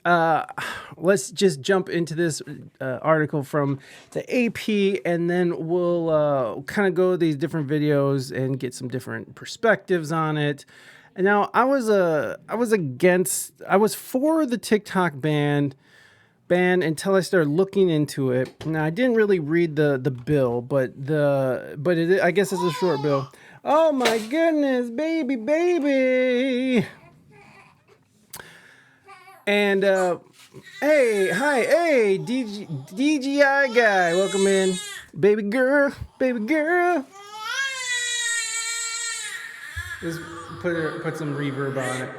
let's just jump into this article from the AP, and then we'll kind of go these different videos and get some different perspectives on it. And now I was for the TikTok ban until I started looking into it. Now I didn't really read the bill, but I guess it's a short bill. Oh my goodness, baby. And hey, DGI guy, welcome in, baby girl. Just put some reverb on it.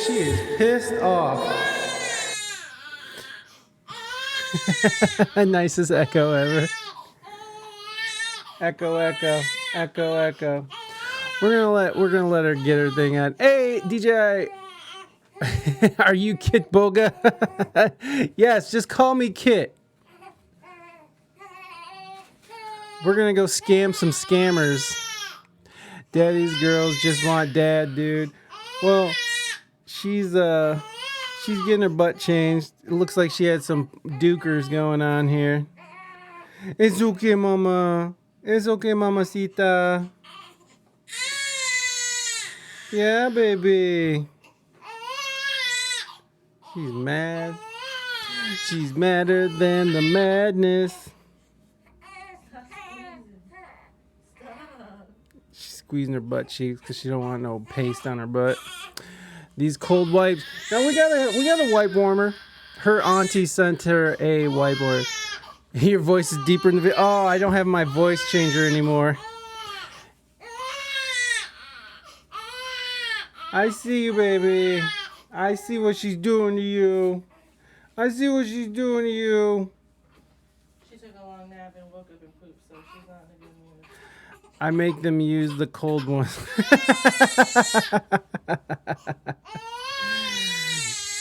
She is pissed off. Nicest echo ever. Echo. We're gonna let her get her thing on. Hey, DJ, are you Kit Boga? Yes, just call me Kit. We're gonna go scam some scammers. Daddy's girls just want dad, dude. Well, she's getting her butt changed. It looks like she had some dukers going on here. It's okay, mama. It's okay, mamacita. Yeah, baby. She's mad. She's madder than the madness. She's squeezing her butt cheeks because she don't want no paste on her butt. These cold wipes. Now we got a wipe warmer. Her auntie sent her a wipe warmer. Your voice is deeper in the video. Oh, I don't have my voice changer anymore. I see you, baby. I see what she's doing to you. She took a long nap and woke up and pooped, so she's not in a good mood. I make them use the cold one.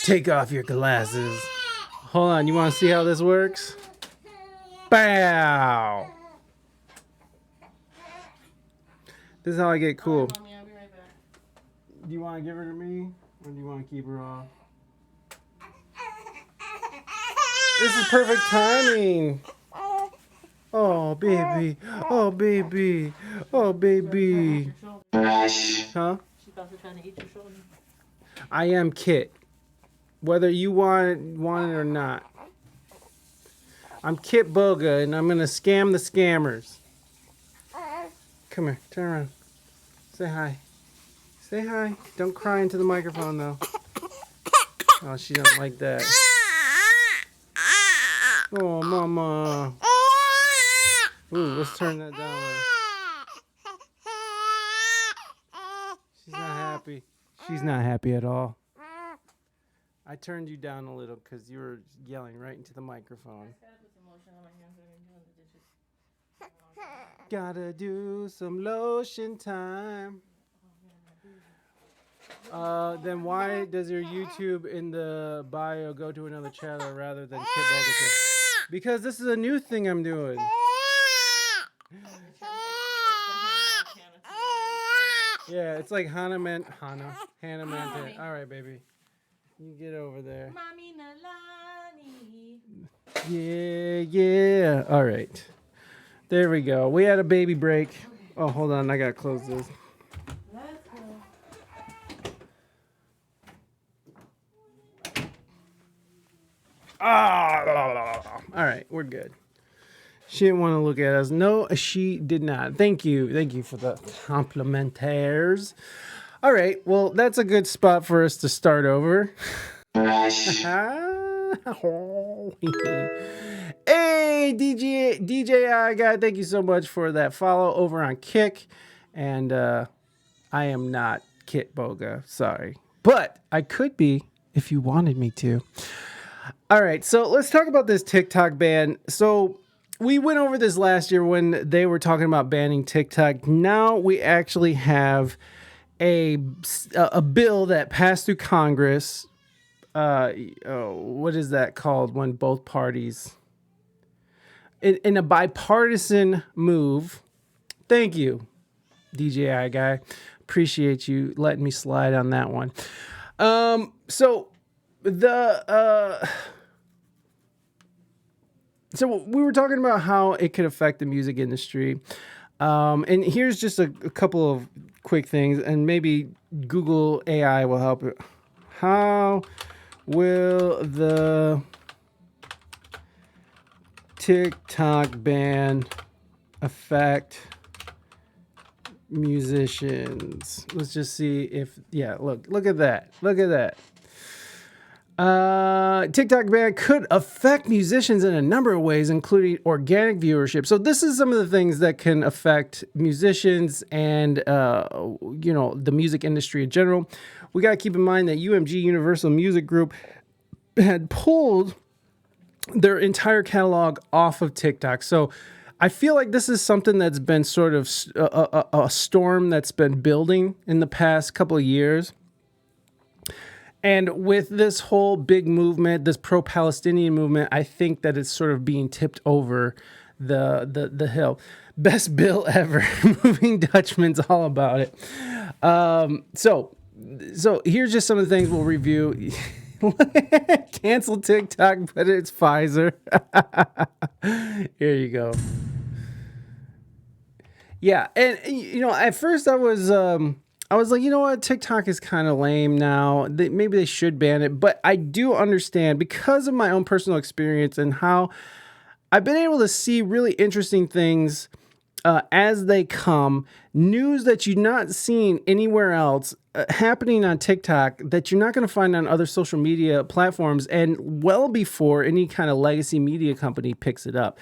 Take off your glasses. Hold on, you want to see how this works? Bow. This is how I get cool. Mommy, I'll be right back. Do you want to give her to me, or do you want to keep her off? This is perfect timing. Oh, baby. Oh, baby. Oh, baby. Huh? She thought you were trying to eat your shoulder. I am Kit. Whether you want it or not. I'm Kit Boga, and I'm going to scam the scammers. Come here. Turn around. Say hi. Say hi. Don't cry into the microphone, though. Oh, she don't like that. Oh, mama. Ooh, let's turn that down. She's not happy. She's not happy at all. I turned you down a little because you were yelling right into the microphone. Gotta do some lotion time. Then why does your YouTube in the bio go to another channel rather than Kid Boga? Because this is a new thing I'm doing. Yeah, it's like Hannah meant. All right, baby. You get over there. Mommy Nalani. Yeah. All right. There we go. We had a baby break. Oh, hold on. I got to close this. Let's go. All right. We're good. She didn't want to look at us. No, she did not. Thank you for the complimentaires. All right. Well, that's a good spot for us to start over. Hey, DJI guy, thank you so much for that follow over on Kick. And I am not Kit Boga, sorry. But I could be if you wanted me to. All right, so let's talk about this TikTok ban. So we went over this last year when they were talking about banning TikTok. Now we actually have a a bill that passed through Congress. What is that called when both parties in a bipartisan move? Thank you, DJI guy. Appreciate you letting me slide on that one. So the so we were talking about how it could affect the music industry. And here's just a couple of quick things, and maybe Google AI will help it. How will the TikTok ban affect musicians? Let's just see if, yeah, look at that. Look at that. TikTok ban could affect musicians in a number of ways, including organic viewership. So this is some of the things that can affect musicians and, the music industry in general. We got to keep in mind that UMG, Universal Music Group, had pulled their entire catalog off of TikTok. So I feel like this is something that's been sort of a storm that's been building in the past couple of years. And with this whole big movement, this pro-Palestinian movement, I think that it's sort of being tipped over the hill. Best bill ever. Moving Dutchman's all about it. So here's just some of the things we'll review. Cancel TikTok, but it's Pfizer. Here you go. Yeah, and at first I was like, you know what, TikTok is kind of lame now. Maybe they should ban it, but I do understand because of my own personal experience and how I've been able to see really interesting things as they come, news that you're not seeing anywhere else happening on TikTok that you're not going to find on other social media platforms, and well before any kind of legacy media company picks it up.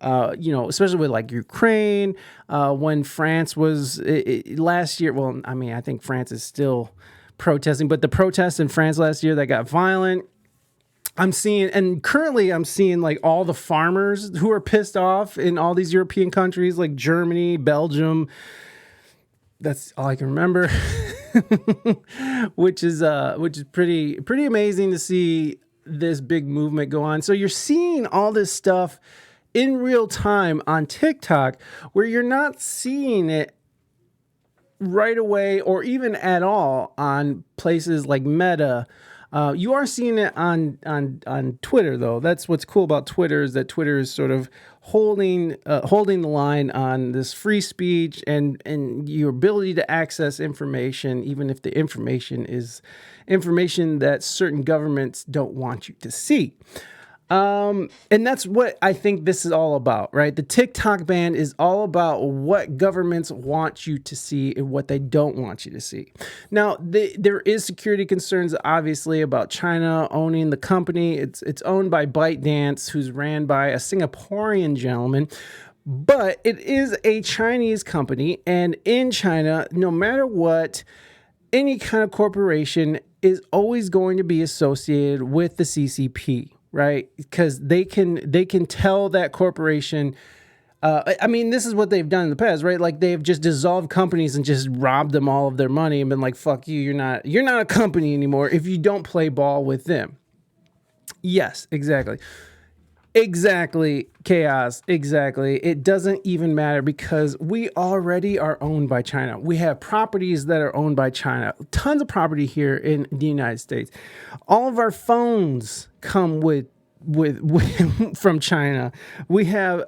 Especially with like Ukraine, when France was last year. Well, I mean, I think France is still protesting, but the protests in France last year that got violent. I'm seeing like all the farmers who are pissed off in all these European countries like Germany, Belgium. That's all I can remember, which is pretty amazing to see this big movement go on. So you're seeing all this stuff in real time on TikTok where you're not seeing it right away or even at all on places like Meta. You are seeing it on Twitter, though. That's what's cool about Twitter, is that Twitter is sort of holding the line on this free speech and your ability to access information, even if the information is information that certain governments don't want you to see. And that's what I think this is all about, right? The TikTok ban is all about what governments want you to see and what they don't want you to see. Now, there is security concerns, obviously, about China owning the company. It's owned by ByteDance, who's ran by a Singaporean gentleman. But it is a Chinese company. And in China, no matter what, any kind of corporation is always going to be associated with the CCP. Right, because they can tell that corporation. I mean, this is what they've done in the past, right? Like they've just dissolved companies and just robbed them all of their money and been like, "Fuck you, you're not a company anymore if you don't play ball with them." Yes, exactly. Chaos. Exactly. It doesn't even matter because we already are owned by China. We have properties that are owned by China. Tons of property here in the United States. All of our phones come with from China. We have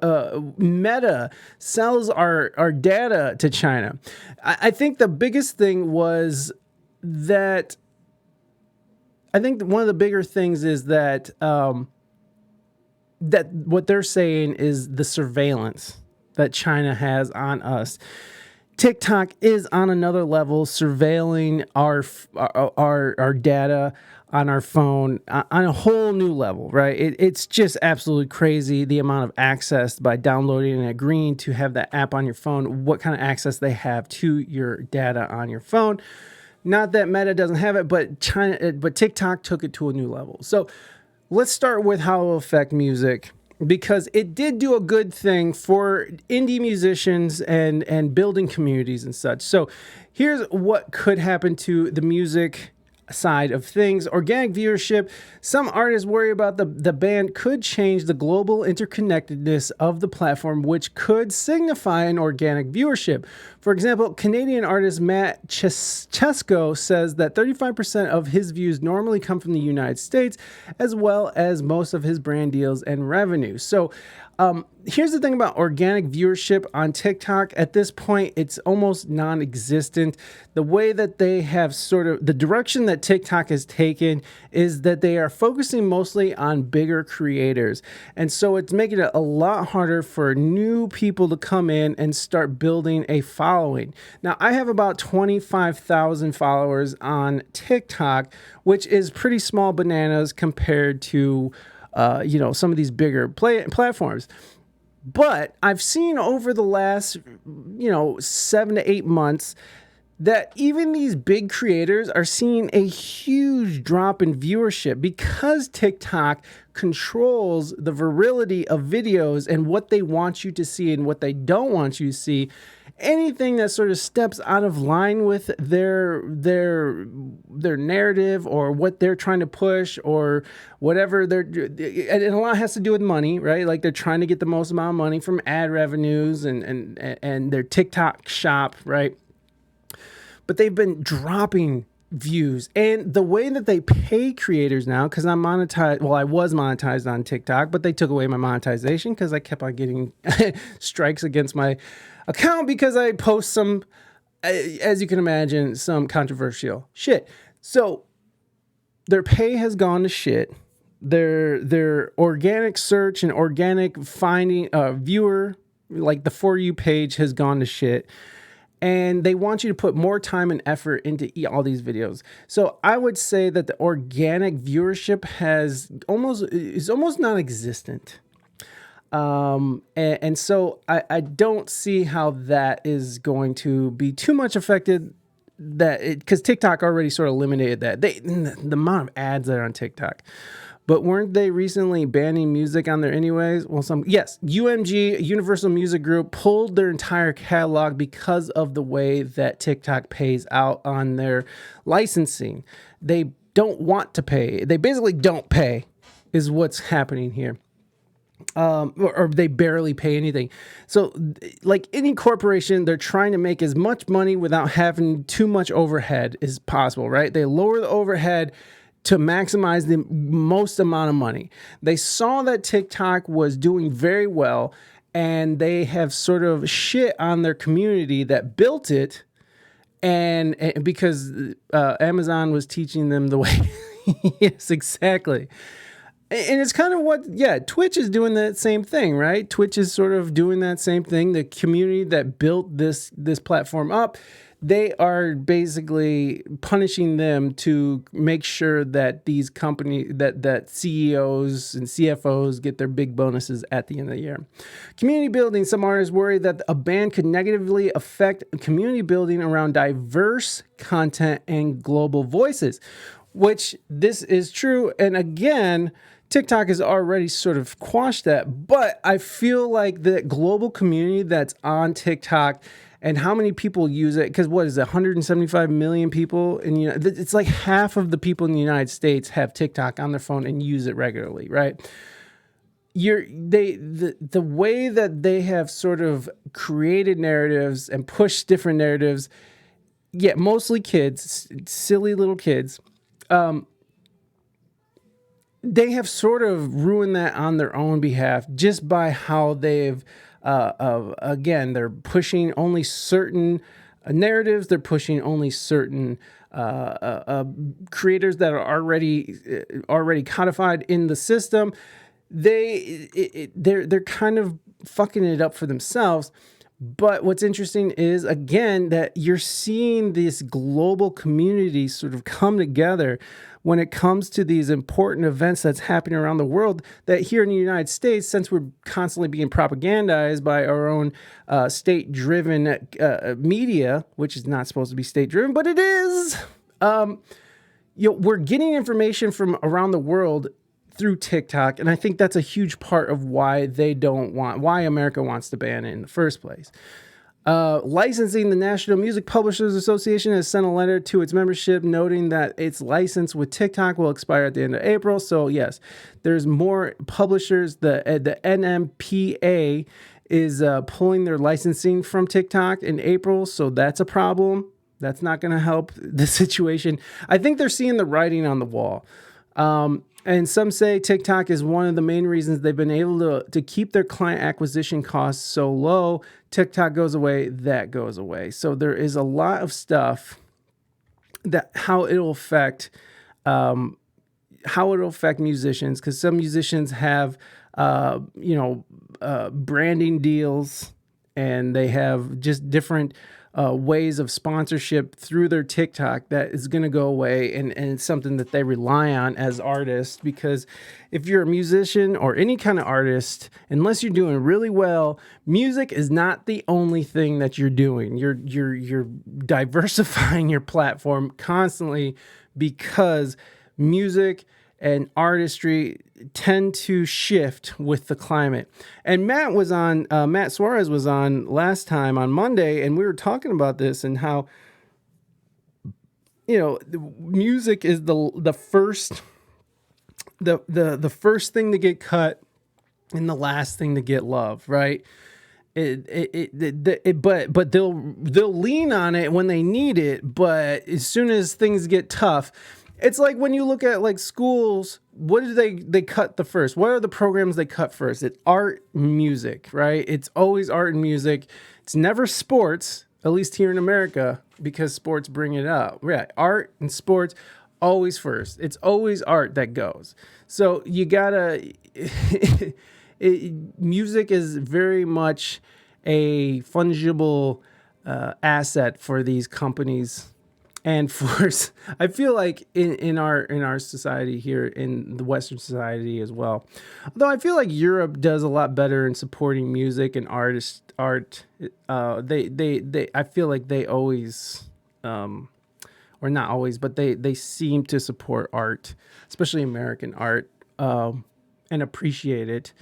Meta sells our data to China. I think the biggest thing was that. I think one of the bigger things is that. That what they're saying is the surveillance that China has on us. TikTok is on another level, surveilling our data on our phone on a whole new level, right? It's just absolutely crazy the amount of access by downloading and agreeing to have that app on your phone, what kind of access they have to your data on your phone. Not that Meta doesn't have it, but TikTok took it to a new level. So let's start with how it will affect music. because it did do a good thing for indie musicians and building communities and such. So here's what could happen to the music side of things. Organic viewership. Some artists worry about the band could change the global interconnectedness of the platform, which could signify an organic viewership. For example, Canadian artist Matt Chesko says that 35% of his views normally come from the United States, as well as most of his brand deals and revenue. So here's the thing about organic viewership on TikTok. At this point, it's almost non-existent. The way that they have the direction that TikTok has taken is that they are focusing mostly on bigger creators. And so it's making it a lot harder for new people to come in and start building a following. Now, I have about 25,000 followers on TikTok, which is pretty small bananas compared to some of these bigger platforms. But I've seen over the last, 7 to 8 months that even these big creators are seeing a huge drop in viewership because TikTok controls the virility of videos and what they want you to see and what they don't want you to see. Anything that sort of steps out of line with their narrative or what they're trying to push or whatever and a lot has to do with money, right? Like they're trying to get the most amount of money from ad revenues and their TikTok shop, right? But they've been dropping views, and the way that they pay creators now, because I'm monetized. Well, I was monetized on TikTok, but they took away my monetization because I kept on getting strikes against my account because I post some, as you can imagine, some controversial shit. So their pay has gone to shit. Their organic search and organic finding viewer, like the For You page, has gone to shit. And they want you to put more time and effort into all these videos. So I would say that the organic viewership is almost non-existent. And so I don't see how that is going to be too much affected. Because TikTok already sort of eliminated that. The amount of ads that are on TikTok. But weren't they recently banning music on there anyways? Well, yes, UMG, Universal Music Group, pulled their entire catalog because of the way that TikTok pays out on their licensing. They don't want to pay. They basically don't pay is what's happening here. Or they barely pay anything. So like any corporation, they're trying to make as much money without having too much overhead as possible, right? They lower the overhead to maximize the most amount of money. They saw that TikTok was doing very well, and they have sort of shit on their community that built it, and because Amazon was teaching them the way. Yes, exactly. And it's kind of Twitch is doing that same thing, right? Twitch is sort of doing that same thing. The community that built this platform up, they are basically punishing them to make sure that these companies, that CEOs and CFOs get their big bonuses at the end of the year. Community building. Some artists worry that a ban could negatively affect community building around diverse content and global voices, which this is true. And again, TikTok has already sort of quashed that, but I feel like the global community that's on TikTok and how many people use it, because what is it, 175 million people? And it's like half of the people in the United States have TikTok on their phone and use it regularly, right? The way that they have sort of created narratives and pushed different narratives, mostly kids, silly little kids, they have sort of ruined that on their own behalf just by how they've, again, they're pushing only certain narratives. They're pushing only certain creators that are already codified in the system. They're kind of fucking it up for themselves. But what's interesting is, again, that you're seeing this global community sort of come together when it comes to these important events that's happening around the world, that here in the United States, since we're constantly being propagandized by our own state-driven media, which is not supposed to be state-driven, but it is, we're getting information from around the world through TikTok, and I think that's a huge part of why America wants to ban it in the first place. Licensing, the National Music Publishers Association has sent a letter to its membership noting that its license with TikTok will expire at the end of April. So yes, there's more publishers. The NMPA is pulling their licensing from TikTok in April, so that's a problem. That's not going to help the situation. I think they're seeing the writing on the wall. And some say TikTok is one of the main reasons they've been able to keep their client acquisition costs so low. TikTok goes away, that goes away. So there is a lot of stuff that how it'll affect musicians, because some musicians have branding deals, and they have just different ways of sponsorship through their TikTok that is going to go away, and it's something that they rely on as artists, because if you're a musician or any kind of artist, unless you're doing really well, music is not the only thing that you're doing. You're diversifying your platform constantly, because music and artistry tend to shift with the climate. And Matt Suarez was on last time on Monday, and we were talking about this and how, music is the first thing to get cut and the last thing to get love, right? But they'll lean on it when they need it, but as soon as things get tough, it's like when you look at like schools, what do they cut the first? What are the programs they cut first? It's art, music, right? It's always art and music. It's never sports, at least here in America, because sports bring it up. Right, art and sports always first. It's always art that goes. So you gotta. Music is very much a fungible asset for these companies. And I feel like in our society here, in the Western society as well, although I feel like Europe does a lot better in supporting music and art. I feel like they always, or not always, but they seem to support art, especially American art, and appreciate it.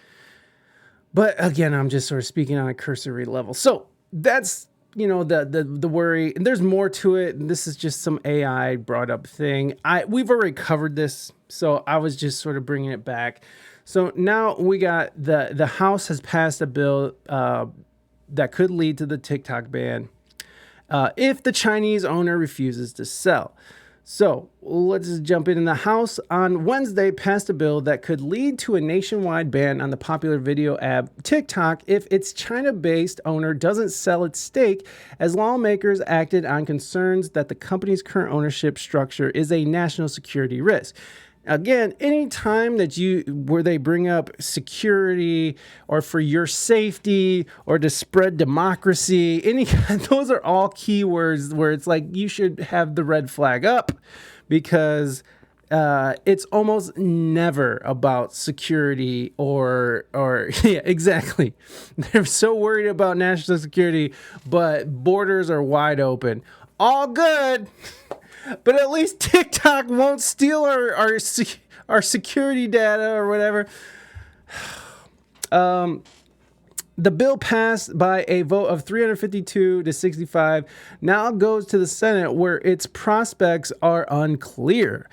But again, I'm just sort of speaking on a cursory level. So that's, the worry. And there's more to it. And this is just some AI brought up thing. We've already covered this, so I was just sort of bringing it back. So now we got the House has passed a bill that could lead to the TikTok ban if the Chinese owner refuses to sell. So let's just jump in. The House on Wednesday passed a bill that could lead to a nationwide ban on the popular video app TikTok if its China-based owner doesn't sell its stake, as lawmakers acted on concerns that the company's current ownership structure is a national security risk. Again, anytime where they bring up security or for your safety or to spread democracy, those are all keywords where it's like you should have the red flag up, because it's almost never about security or yeah, exactly. They're so worried about national security, but borders are wide open. All good. But at least TikTok won't steal our security data or whatever. The bill passed by a vote of 352 to 65. Now goes to the Senate, where its prospects are unclear.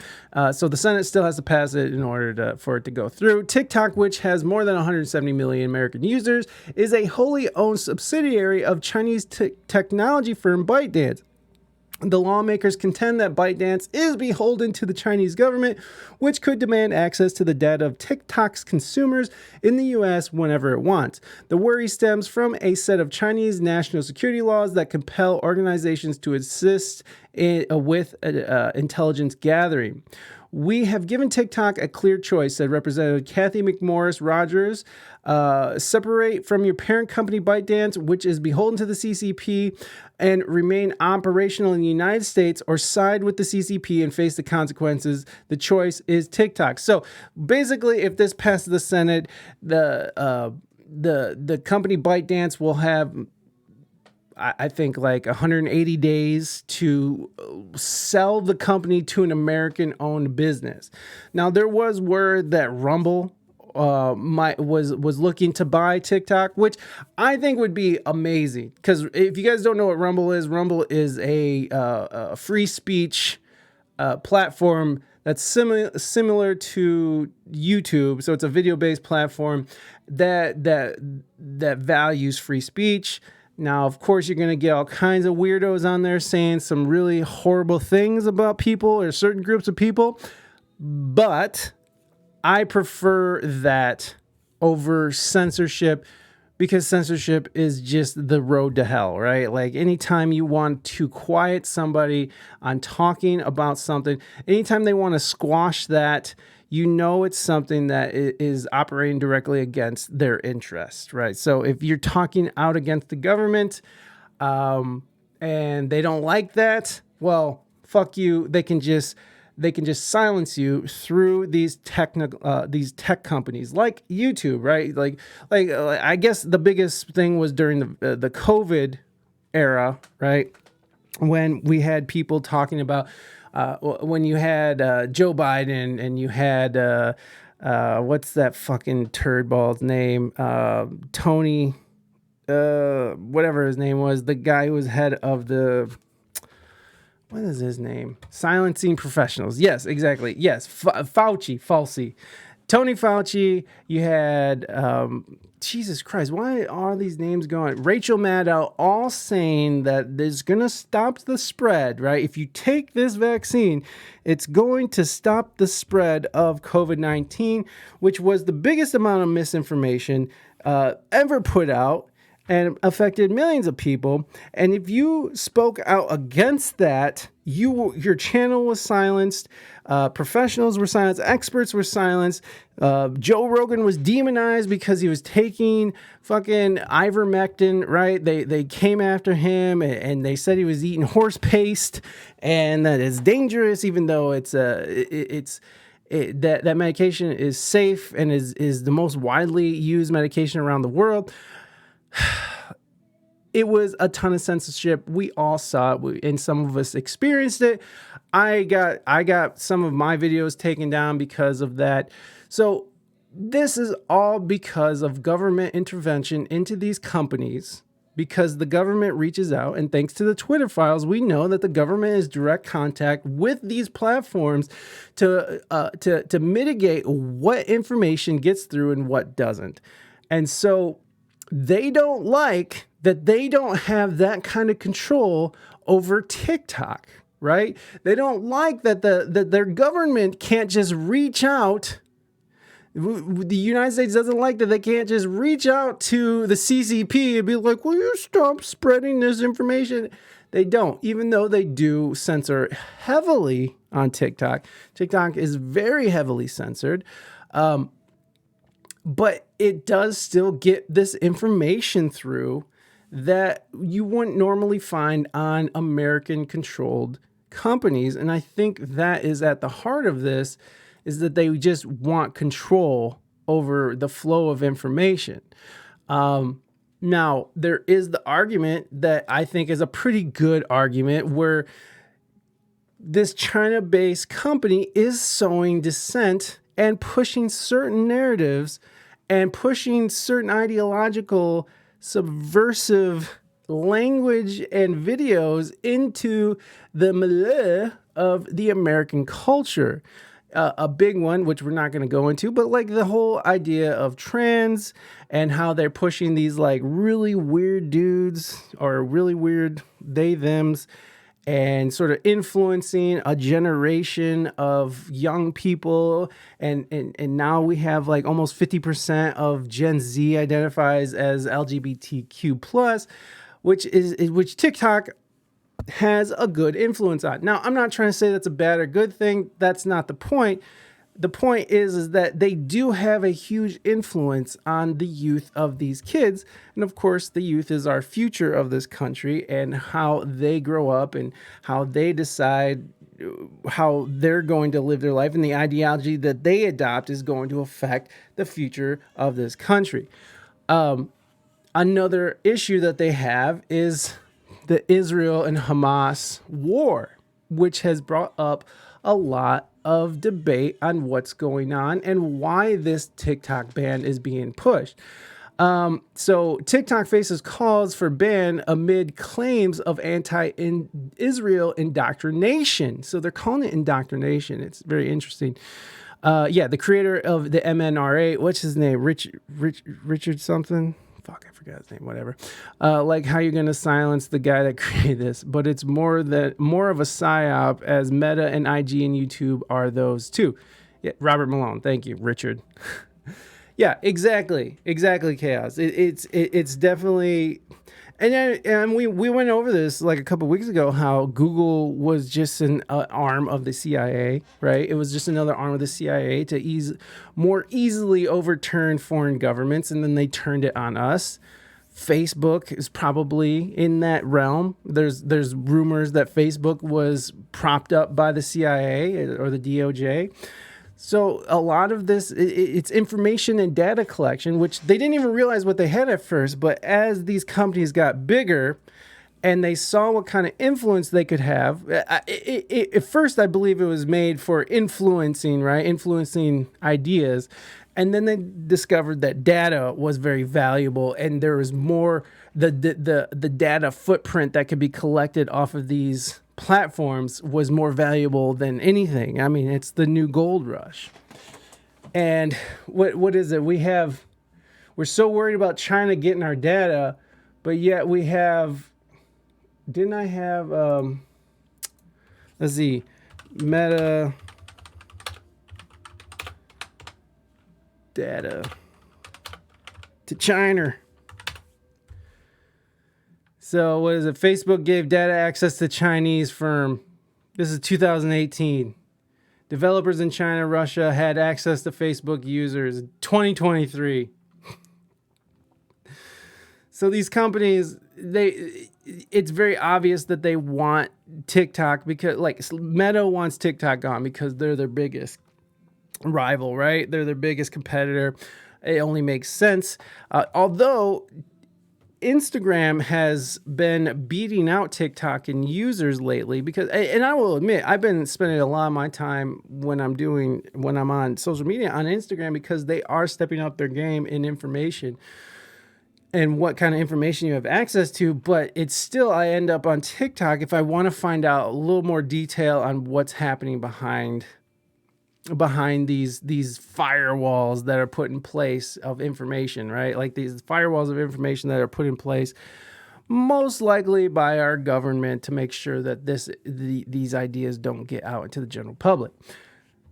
So the Senate still has to pass it in order for it to go through. TikTok, which has more than 170 million American users, is a wholly owned subsidiary of Chinese technology firm ByteDance. The lawmakers contend that ByteDance is beholden to the Chinese government, which could demand access to the data of TikTok's consumers in the U.S. whenever it wants. The worry stems from a set of Chinese national security laws that compel organizations to assist with intelligence gathering. We have given TikTok a clear choice, said Representative Kathy McMorris Rogers. Separate from your parent company ByteDance, which is beholden to the CCP, and remain operational in the United States, or side with the CCP and face the consequences. The choice is TikTok. So basically, if this passes the Senate, the company ByteDance will have, I think like 180 days to sell the company to an American-owned business. Now there was word that Rumble was looking to buy TikTok, which I think would be amazing. Because if you guys don't know what Rumble is a free speech platform that's similar to YouTube. So it's a video-based platform that values free speech. Now, of course, you're going to get all kinds of weirdos on there saying some really horrible things about people or certain groups of people, but I prefer that over censorship, because censorship is just the road to hell, right? Like anytime you want to quiet somebody on talking about something, anytime they want to squash that, you know it's something that is operating directly against their interests, right? So if you're talking out against the government and they don't like that, well, fuck you. They can just silence you through these tech companies like YouTube, right? Like I guess the biggest thing was during the COVID era, right? When we had people talking about when you had Joe Biden and you had what's that fucking turd ball's name? Tony, whatever his name was, the guy who was head of the. What is his name? Silencing Professionals. Yes, exactly. Yes, Fauci. Tony Fauci. You had, Jesus Christ, why are these names going? Rachel Maddow, all saying that it's going to stop the spread, right? If you take this vaccine, it's going to stop the spread of COVID-19, which was the biggest amount of misinformation ever put out, and affected millions of people. And if you spoke out against that, your channel was silenced, professionals were silenced, experts were silenced. Joe Rogan was demonized because he was taking fucking ivermectin, right? They came after him and they said he was eating horse paste and that it's dangerous, even though that medication is safe and is the most widely used medication around the world. It was a ton of censorship. We all saw it, and some of us experienced it. I got some of my videos taken down because of that. So this is all because of government intervention into these companies, because the government reaches out, and thanks to the Twitter files, we know that the government is direct contact with these platforms to mitigate what information gets through and what doesn't. And so they don't like that they don't have that kind of control over TikTok, right? They don't like that their government can't just reach out. The United States doesn't like that they can't just reach out to the CCP and be like, will you stop spreading this information? They don't, even though they do censor heavily on TikTok. TikTok is very heavily censored. But it does still get this information through that you wouldn't normally find on American-controlled companies. And I think that is at the heart of this, is that they just want control over the flow of information. Now, there is the argument that I think is a pretty good argument where this China-based company is sowing dissent and pushing certain narratives and pushing certain ideological subversive language and videos into the milieu of the American culture. A big one, which we're not going to go into, but like the whole idea of trans and how they're pushing these like really weird dudes or really weird they thems and sort of influencing a generation of young people. And now we have like almost 50% of Gen Z identifies as LGBTQ+, which TikTok has a good influence on. Now, I'm not trying to say that's a bad or good thing. That's not the point. The point is that they do have a huge influence on the youth of these kids. And of course, the youth is our future of this country, and how they grow up and how they decide how they're going to live their life, and the ideology that they adopt is going to affect the future of this country. Another issue that they have is the Israel and Hamas war, which has brought up a lot of debate on what's going on and why this TikTok ban is being pushed. So TikTok faces calls for ban amid claims of anti-Israel indoctrination. So they're calling it indoctrination. It's very interesting. The creator of the MNRA, what's his name? Richard something? Fuck, I forgot his name, whatever. Like how you're going to silence the guy that created this, but it's more of a psyop, as Meta and IG and YouTube are those too. Yeah, Robert Malone. Thank you, Richard. Yeah, exactly, chaos. It's definitely, and we went over this like a couple of weeks ago, how Google was just an arm of the CIA, right? It was just another arm of the CIA to more easily overturn foreign governments, and then they turned it on us. Facebook is probably in that realm. There's rumors that Facebook was propped up by the CIA or the DOJ. So a lot of this, it's information and data collection, which they didn't even realize what they had at first. But as these companies got bigger and they saw what kind of influence they could have, at first I believe it was made for influencing, right? Influencing ideas. And then they discovered that data was very valuable, and there was more, the data footprint that could be collected off of these platforms was more valuable than anything. I mean, it's the new gold rush. And what is it? We're so worried about China getting our data, but yet we have, didn't I have, let's see, Meta data to China. So what is it? Facebook gave data access to Chinese firm. This is 2018. Developers in China, Russia had access to Facebook users. 2023. So these companies, it's very obvious that they want TikTok, because like Meta wants TikTok gone because they're their biggest rival, right? They're their biggest competitor. It only makes sense. Although Instagram has been beating out TikTok in users lately, because, and I will admit, I've been spending a lot of my time when I'm on social media on Instagram, because they are stepping up their game in information and what kind of information you have access to. But it's still, I end up on TikTok if I want to find out a little more detail on what's happening behind these firewalls that are put in place of information, right? Like these firewalls of information that are put in place most likely by our government to make sure that these ideas don't get out into the general public.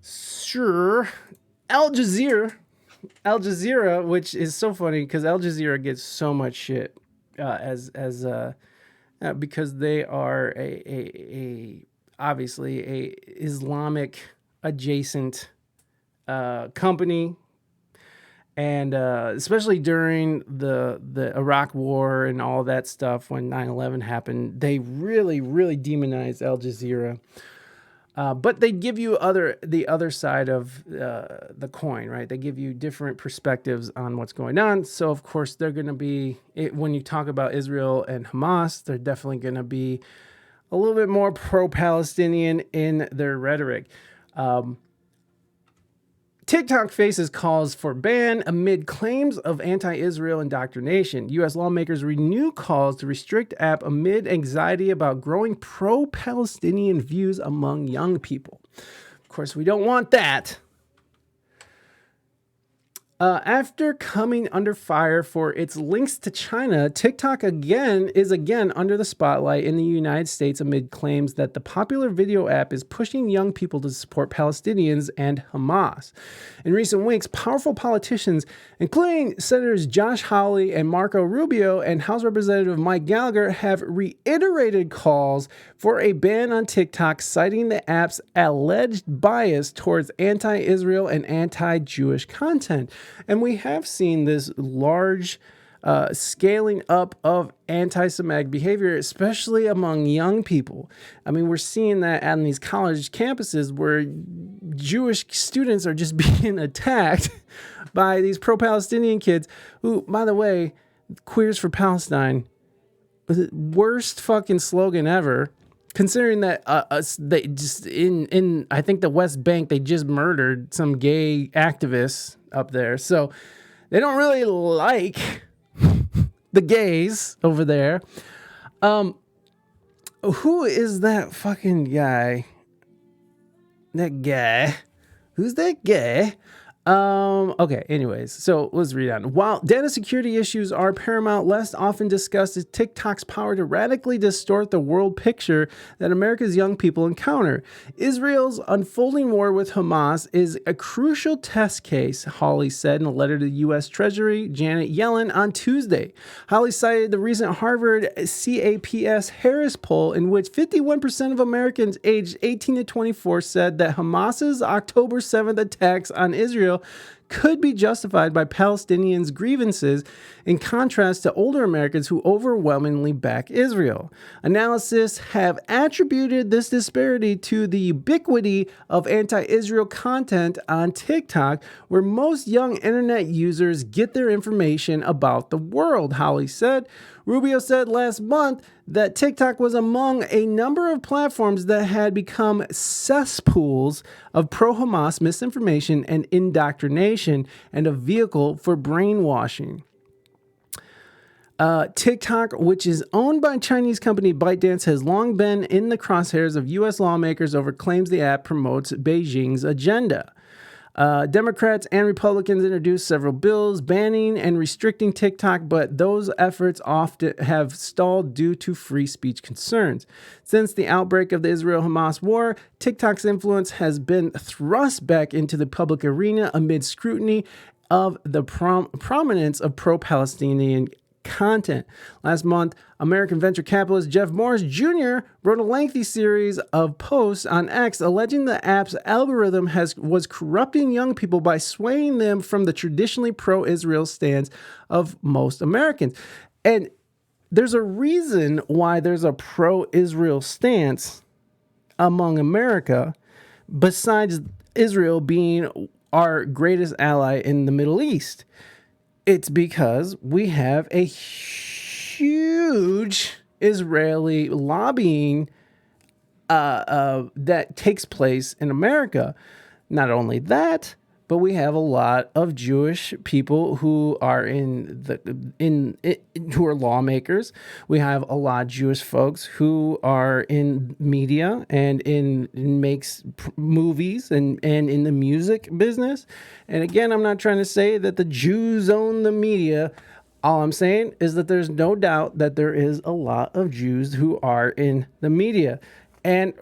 Sure, Al Jazeera, which is so funny because Al Jazeera gets so much shit because they are a obviously a Islamic adjacent company, and especially during the Iraq War and all that stuff, when 9/11 happened, they really demonized Al Jazeera. But they give you the other side of the coin, right? They give you different perspectives on what's going on. So of course they're going to be, when you talk about Israel and Hamas, they're definitely going to be a little bit more pro-Palestinian in their rhetoric. TikTok faces calls for ban amid claims of anti-Israel indoctrination. U.S. lawmakers renew calls to restrict app amid anxiety about growing pro-Palestinian views among young people. Of course, we don't want that. After coming under fire for its links to China, TikTok is again under the spotlight in the United States amid claims that the popular video app is pushing young people to support Palestinians and Hamas. In recent weeks, powerful politicians, including Senators Josh Hawley and Marco Rubio and House Representative Mike Gallagher, have reiterated calls for a ban on TikTok, citing the app's alleged bias towards anti-Israel and anti-Jewish content. And we have seen this large scaling up of anti-Semitic behavior, especially among young people. I mean, we're seeing that on these college campuses where Jewish students are just being attacked by these pro-Palestinian kids who, by the way, Queers for Palestine, worst fucking slogan ever. Considering that they just in I think the West Bank, they just murdered some gay activists up there, so they don't really like the gays over there. Who is that fucking guy? That guy? Who's that guy? Okay, anyways, so let's read on. While data security issues are paramount, less often discussed is TikTok's power to radically distort the world picture that America's young people encounter. Israel's unfolding war with Hamas is a crucial test case, Hawley said in a letter to U.S. Treasury Janet Yellen on Tuesday. Hawley cited the recent Harvard CAPS Harris poll in which 51% of Americans aged 18 to 24 said that Hamas's October 7th attacks on Israel could be justified by Palestinians' grievances, in contrast to older Americans who overwhelmingly back Israel. Analysts have attributed this disparity to the ubiquity of anti-Israel content on TikTok, where most young internet users get their information about the world, Hawley said. Rubio said last month that TikTok was among a number of platforms that had become cesspools of pro-Hamas misinformation and indoctrination and a vehicle for brainwashing. TikTok, which is owned by Chinese company ByteDance, has long been in the crosshairs of U.S. lawmakers over claims the app promotes Beijing's agenda. Democrats and Republicans introduced several bills banning and restricting TikTok, but those efforts often have stalled due to free speech concerns. Since the outbreak of the Israel-Hamas war, TikTok's influence has been thrust back into the public arena amid scrutiny of the prominence of pro-Palestinian content. Last month, American venture capitalist Jeff Morris Jr. wrote a lengthy series of posts on X alleging the app's algorithm was corrupting young people by swaying them from the traditionally pro-Israel stance of most Americans. And there's a reason why there's a pro-Israel stance among America, besides Israel being our greatest ally in the Middle East. It's because we have a huge Israeli lobbying that takes place in America. Not only that, but we have a lot of Jewish people who are who are lawmakers. We have a lot of Jewish folks who are in media and makes movies and in the music business. And again, I'm not trying to say that the Jews own the media. All I'm saying is that there's no doubt that there is a lot of Jews who are in the media. And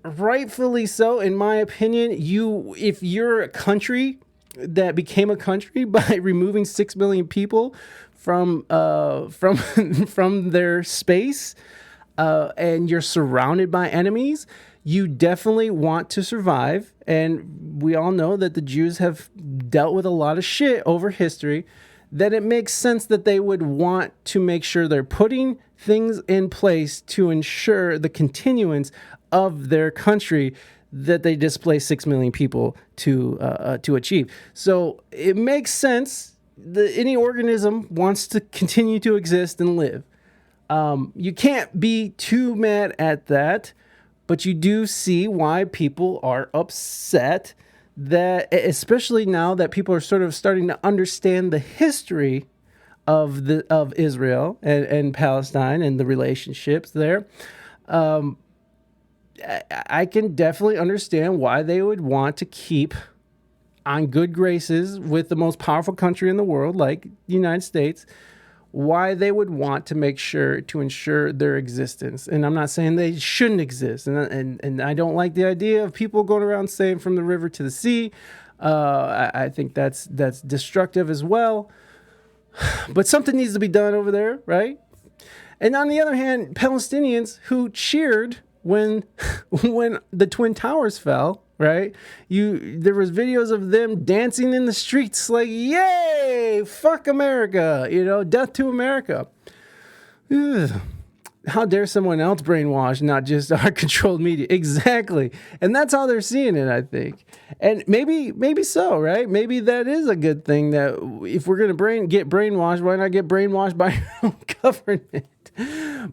rightfully so, in my opinion. If you're a country that became a country by removing 6 million people from their space, and you're surrounded by enemies, you definitely want to survive. And we all know that the Jews have dealt with a lot of shit over history, that it makes sense that they would want to make sure they're putting things in place to ensure the continuance of their country that they displaced 6 million people to achieve. So it makes sense that any organism wants to continue to exist and live. You can't be too mad at that, but you do see why people are upset, that especially now that people are sort of starting to understand the history of Israel and Palestine and the relationships there. I can definitely understand why they would want to keep on good graces with the most powerful country in the world, like the United States, why they would want to make sure to ensure their existence. And I'm not saying they shouldn't exist. And I don't like the idea of people going around saying from the river to the sea. I think that's destructive as well. But something needs to be done over there, right? And on the other hand, Palestinians who cheered when the Twin Towers fell, right? There was videos of them dancing in the streets like, yay, fuck America, death to America. Ugh. How dare someone else brainwash, not just our controlled media? Exactly. And that's how they're seeing it, I think. And maybe so, right? Maybe that is a good thing, that if we're going to get brainwashed, why not get brainwashed by our own government?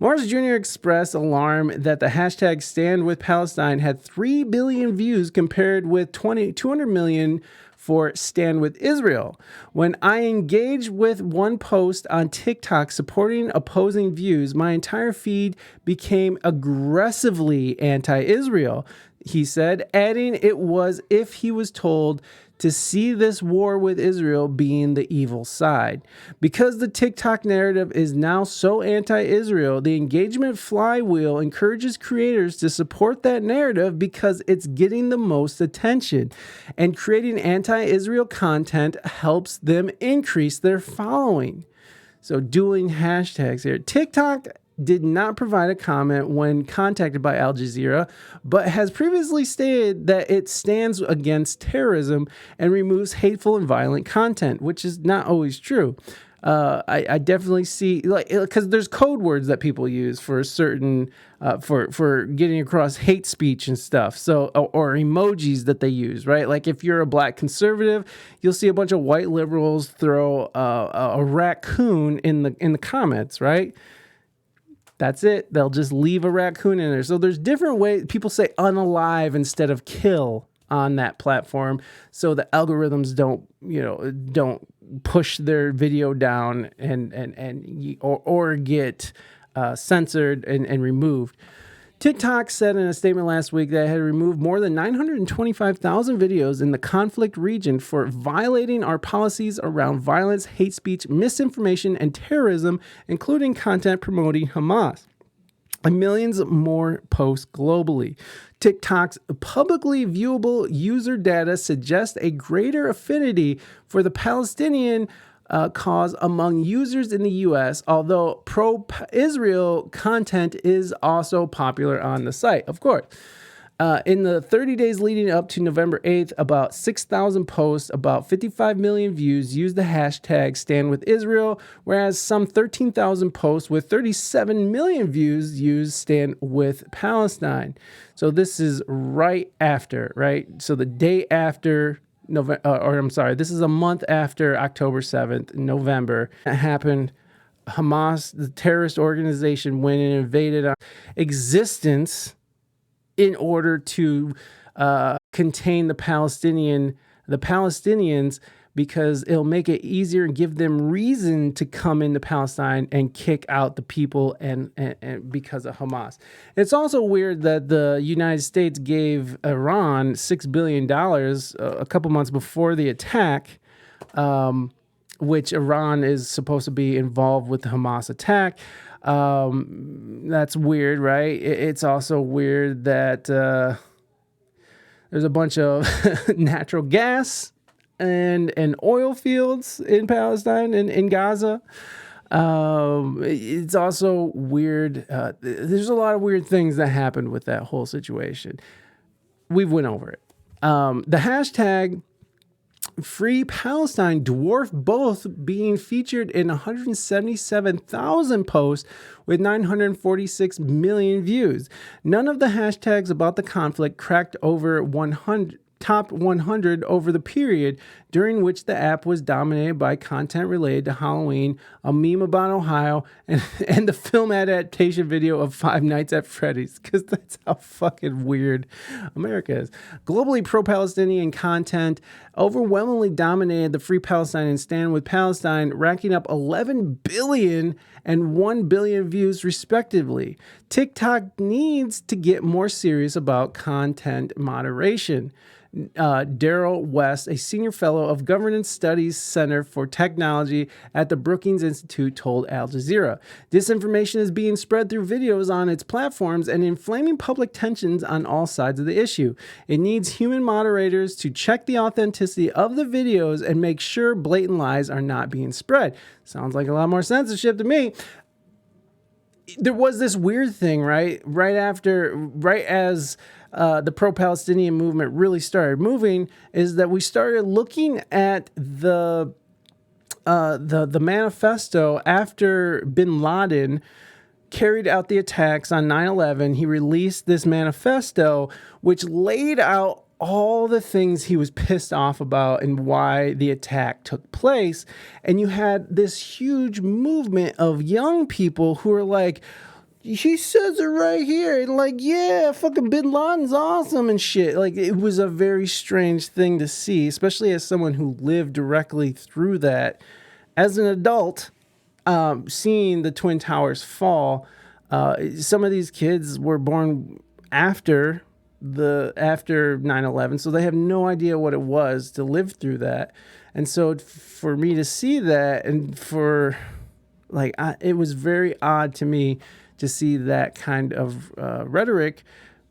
Morris Jr. expressed alarm that the hashtag Stand With Palestine had 3 billion views compared with 200 million for Stand With Israel. When I engaged with one post on TikTok supporting opposing views, my entire feed became aggressively anti-Israel, he said, adding it was if he was told to see this war with Israel being the evil side. Because the TikTok narrative is now so anti-Israel, the engagement flywheel encourages creators to support that narrative because it's getting the most attention. And creating anti-Israel content helps them increase their following. So dueling hashtags here. TikTok did not provide a comment when contacted by Al Jazeera, but has previously stated that it stands against terrorism and removes hateful and violent content, which is not always true. I definitely see, like, because there's code words that people use for certain for getting across hate speech and stuff. So or emojis that they use, right? Like if you're a black conservative, you'll see a bunch of white liberals throw a raccoon in the comments, right? That's it. They'll just leave a raccoon in there. So there's different ways. People say unalive instead of kill on that platform, so the algorithms don't push their video down or get censored and removed. TikTok said in a statement last week that it had removed more than 925,000 videos in the conflict region for violating our policies around violence, hate speech, misinformation, and terrorism, including content promoting Hamas, and millions more posts globally. TikTok's publicly viewable user data suggests a greater affinity for the Palestinian cause among users in the U.S., although pro-Israel content is also popular on the site, of course. In the 30 days leading up to November 8th, about 6,000 posts, about 55 million views used the hashtag #StandWithIsrael, whereas some 13,000 posts with 37 million views used #StandWithPalestine. So this is right after, right? So the day after this is a month after October 7th, November. That happened. Hamas, the terrorist organization, went and invaded our existence in order to contain the Palestinians, because it'll make it easier and give them reason to come into Palestine and kick out the people and because of Hamas. It's also weird that the United States gave Iran $6 billion a couple months before the attack, which Iran is supposed to be involved with the Hamas attack. That's weird, right? It's also weird that there's a bunch of natural gas and oil fields in Palestine and in Gaza. It's also weird. There's a lot of weird things that happened with that whole situation. We've went over it. The hashtag Free Palestine dwarfed both, being featured in 177,000 posts with 946 million views. None of the hashtags about the conflict cracked over top 100 over the period during which the app was dominated by content related to Halloween, a meme about Ohio, and the film adaptation video of Five Nights at Freddy's, because that's how fucking weird America is. Globally, pro-Palestinian content overwhelmingly dominated the Free Palestine and Stand With Palestine, racking up 11 billion and 1 billion views respectively. TikTok needs to get more serious about content moderation. Daryl West, a senior fellow of Governance Studies Center for Technology at the Brookings Institute, told Al Jazeera. Disinformation is being spread through videos on its platforms and inflaming public tensions on all sides of the issue. It needs human moderators to check the authenticity of the videos and make sure blatant lies are not being spread. Sounds like a lot more censorship to me. There was this weird thing, right as the pro-Palestinian movement really started moving, is that we started looking at the manifesto after bin Laden carried out the attacks on 9/11. He released this manifesto, which laid out all the things he was pissed off about and why the attack took place. And you had this huge movement of young people who are like, he says it right here. And like, yeah, fucking Bin Laden's awesome and shit. Like, it was a very strange thing to see, especially as someone who lived directly through that. As an adult, seeing the Twin Towers fall, some of these kids were born after 9/11, so they have no idea what it was to live through that. And so for me to see that, and for it was very odd to me to see that kind of rhetoric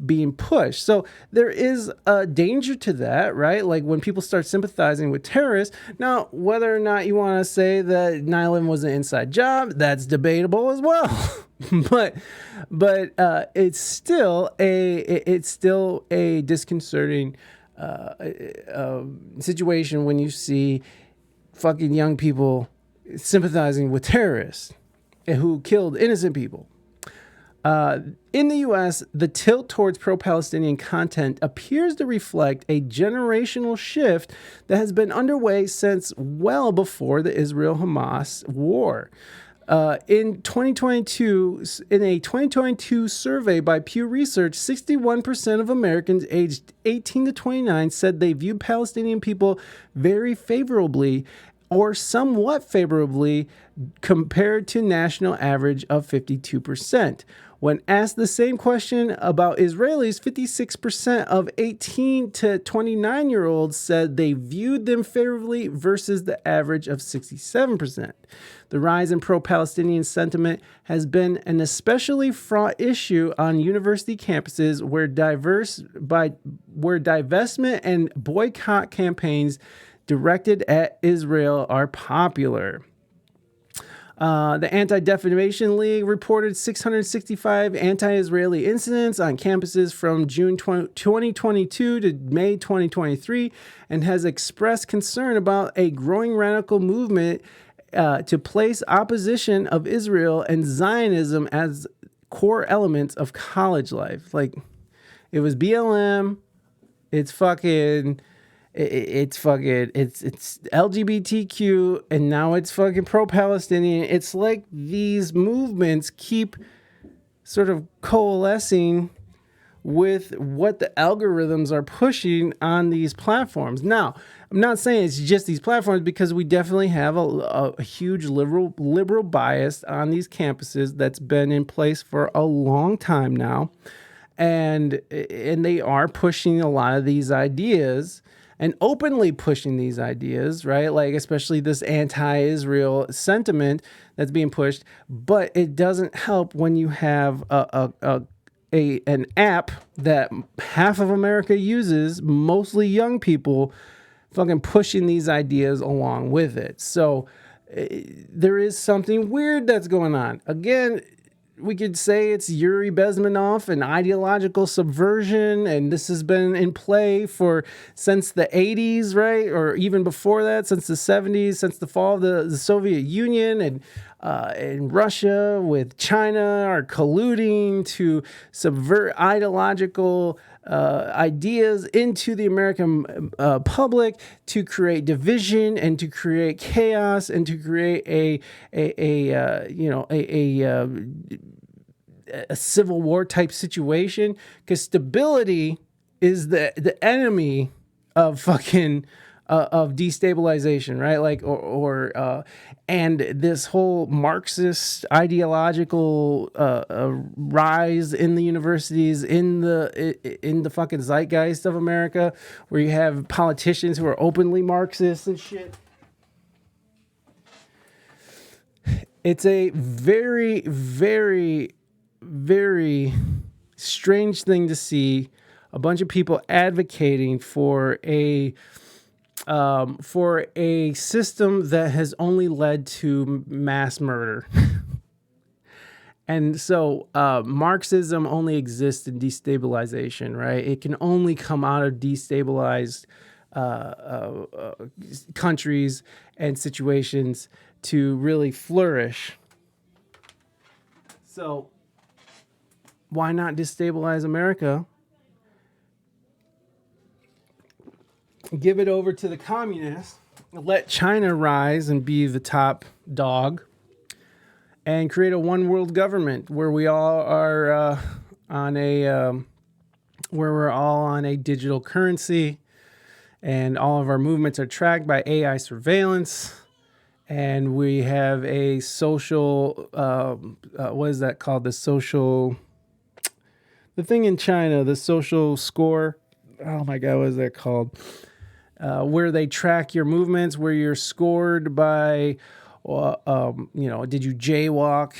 being pushed. So there is a danger to that, right? Like when people start sympathizing with terrorists. Now, whether or not you want to say that 9/11 was an inside job, that's debatable as well. but it's still a disconcerting situation when you see fucking young people sympathizing with terrorists who killed innocent people. In the U.S., the tilt towards pro-Palestinian content appears to reflect a generational shift that has been underway since well before the Israel-Hamas war. In a 2022 survey by Pew Research, 61% of Americans aged 18 to 29 said they viewed Palestinian people very favorably or somewhat favorably compared to national average of 52%. When asked the same question about Israelis, 56% of 18 to 29-year-olds said they viewed them favorably versus the average of 67%. The rise in pro-Palestinian sentiment has been an especially fraught issue on university campuses where divestment and boycott campaigns directed at Israel are popular. The Anti-Defamation League reported 665 anti-Israeli incidents on campuses from June 2022 to May 2023 and has expressed concern about a growing radical movement to place opposition of Israel and Zionism as core elements of college life. Like, it was BLM, it's LGBTQ, and now it's fucking pro-Palestinian. It's like these movements keep sort of coalescing with what the algorithms are pushing on these platforms. Now, I'm not saying it's just these platforms, because we definitely have a huge liberal bias on these campuses that's been in place for a long time now. And they are pushing a lot of these ideas and openly pushing these ideas, right? Like, especially this anti-Israel sentiment that's being pushed. But it doesn't help when you have an app that half of America uses, mostly young people, fucking pushing these ideas along with it. So there is something weird that's going on. Again, we could say it's Yuri Bezmenov and ideological subversion, and this has been in play since the 80s, right? Or even before that, since the 70s, since the fall of the Soviet Union, and Russia with China are colluding to subvert ideological ideas into the American public to create division and to create chaos and to create a civil war type situation, because stability is the enemy of fucking of destabilization, right? Like, and this whole Marxist ideological rise in the universities, in the fucking zeitgeist of America, where you have politicians who are openly Marxist and shit. It's a very, very, very strange thing to see a bunch of people advocating for a system that has only led to mass murder. And so Marxism only exists in destabilization, right? It can only come out of destabilized countries and situations to really flourish. So why not destabilize America give it over to the communists, let China rise and be the top dog, and create a one world government where we all are on a where we're all on a digital currency, and all of our movements are tracked by AI surveillance, and we have a social what is that called? The thing in China, the social score. Oh my God, what is that called? Where they track your movements, where you're scored by, did you jaywalk?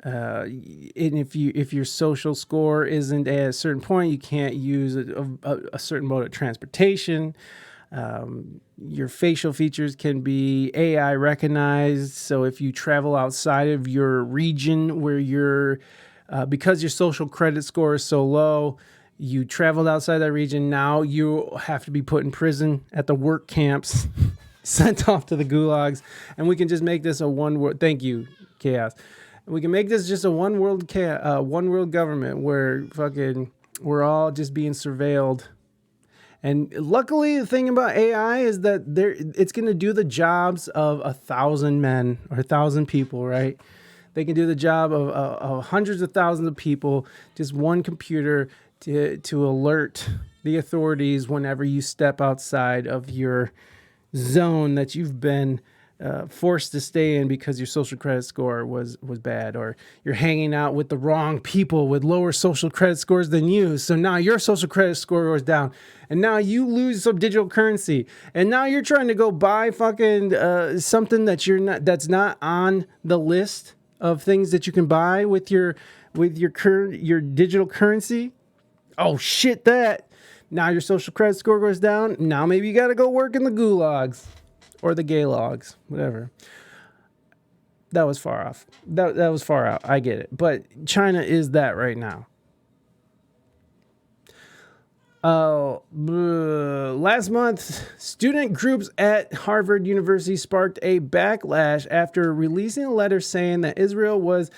And if your social score isn't at a certain point, you can't use a certain mode of transportation. Your facial features can be AI recognized. So if you travel outside of your region where you're, because your social credit score is so low, you traveled outside that region, now you have to be put in prison at the work camps, sent off to the gulags, and we can just make this a one world. Thank you, Chaos. We can make this just a one world government where we're all just being surveilled. And luckily, the thing about AI is that it's going to do the jobs of 1,000 men or 1,000 people, right? They can do the job of hundreds of thousands of people, just one computer to alert the authorities whenever you step outside of your zone that you've been forced to stay in because your social credit score was bad, or you're hanging out with the wrong people with lower social credit scores than you. So now your social credit score goes down, and now you lose some digital currency, and now you're trying to go buy fucking something that's not on the list of things that you can buy with your digital currency. Oh shit, that. Now your social credit score goes down. Now maybe you got to go work in the gulags or the gay logs, whatever. That was far off. That was far out. I get it. But China is that right now. Last month, student groups at Harvard University sparked a backlash after releasing a letter saying that Israel was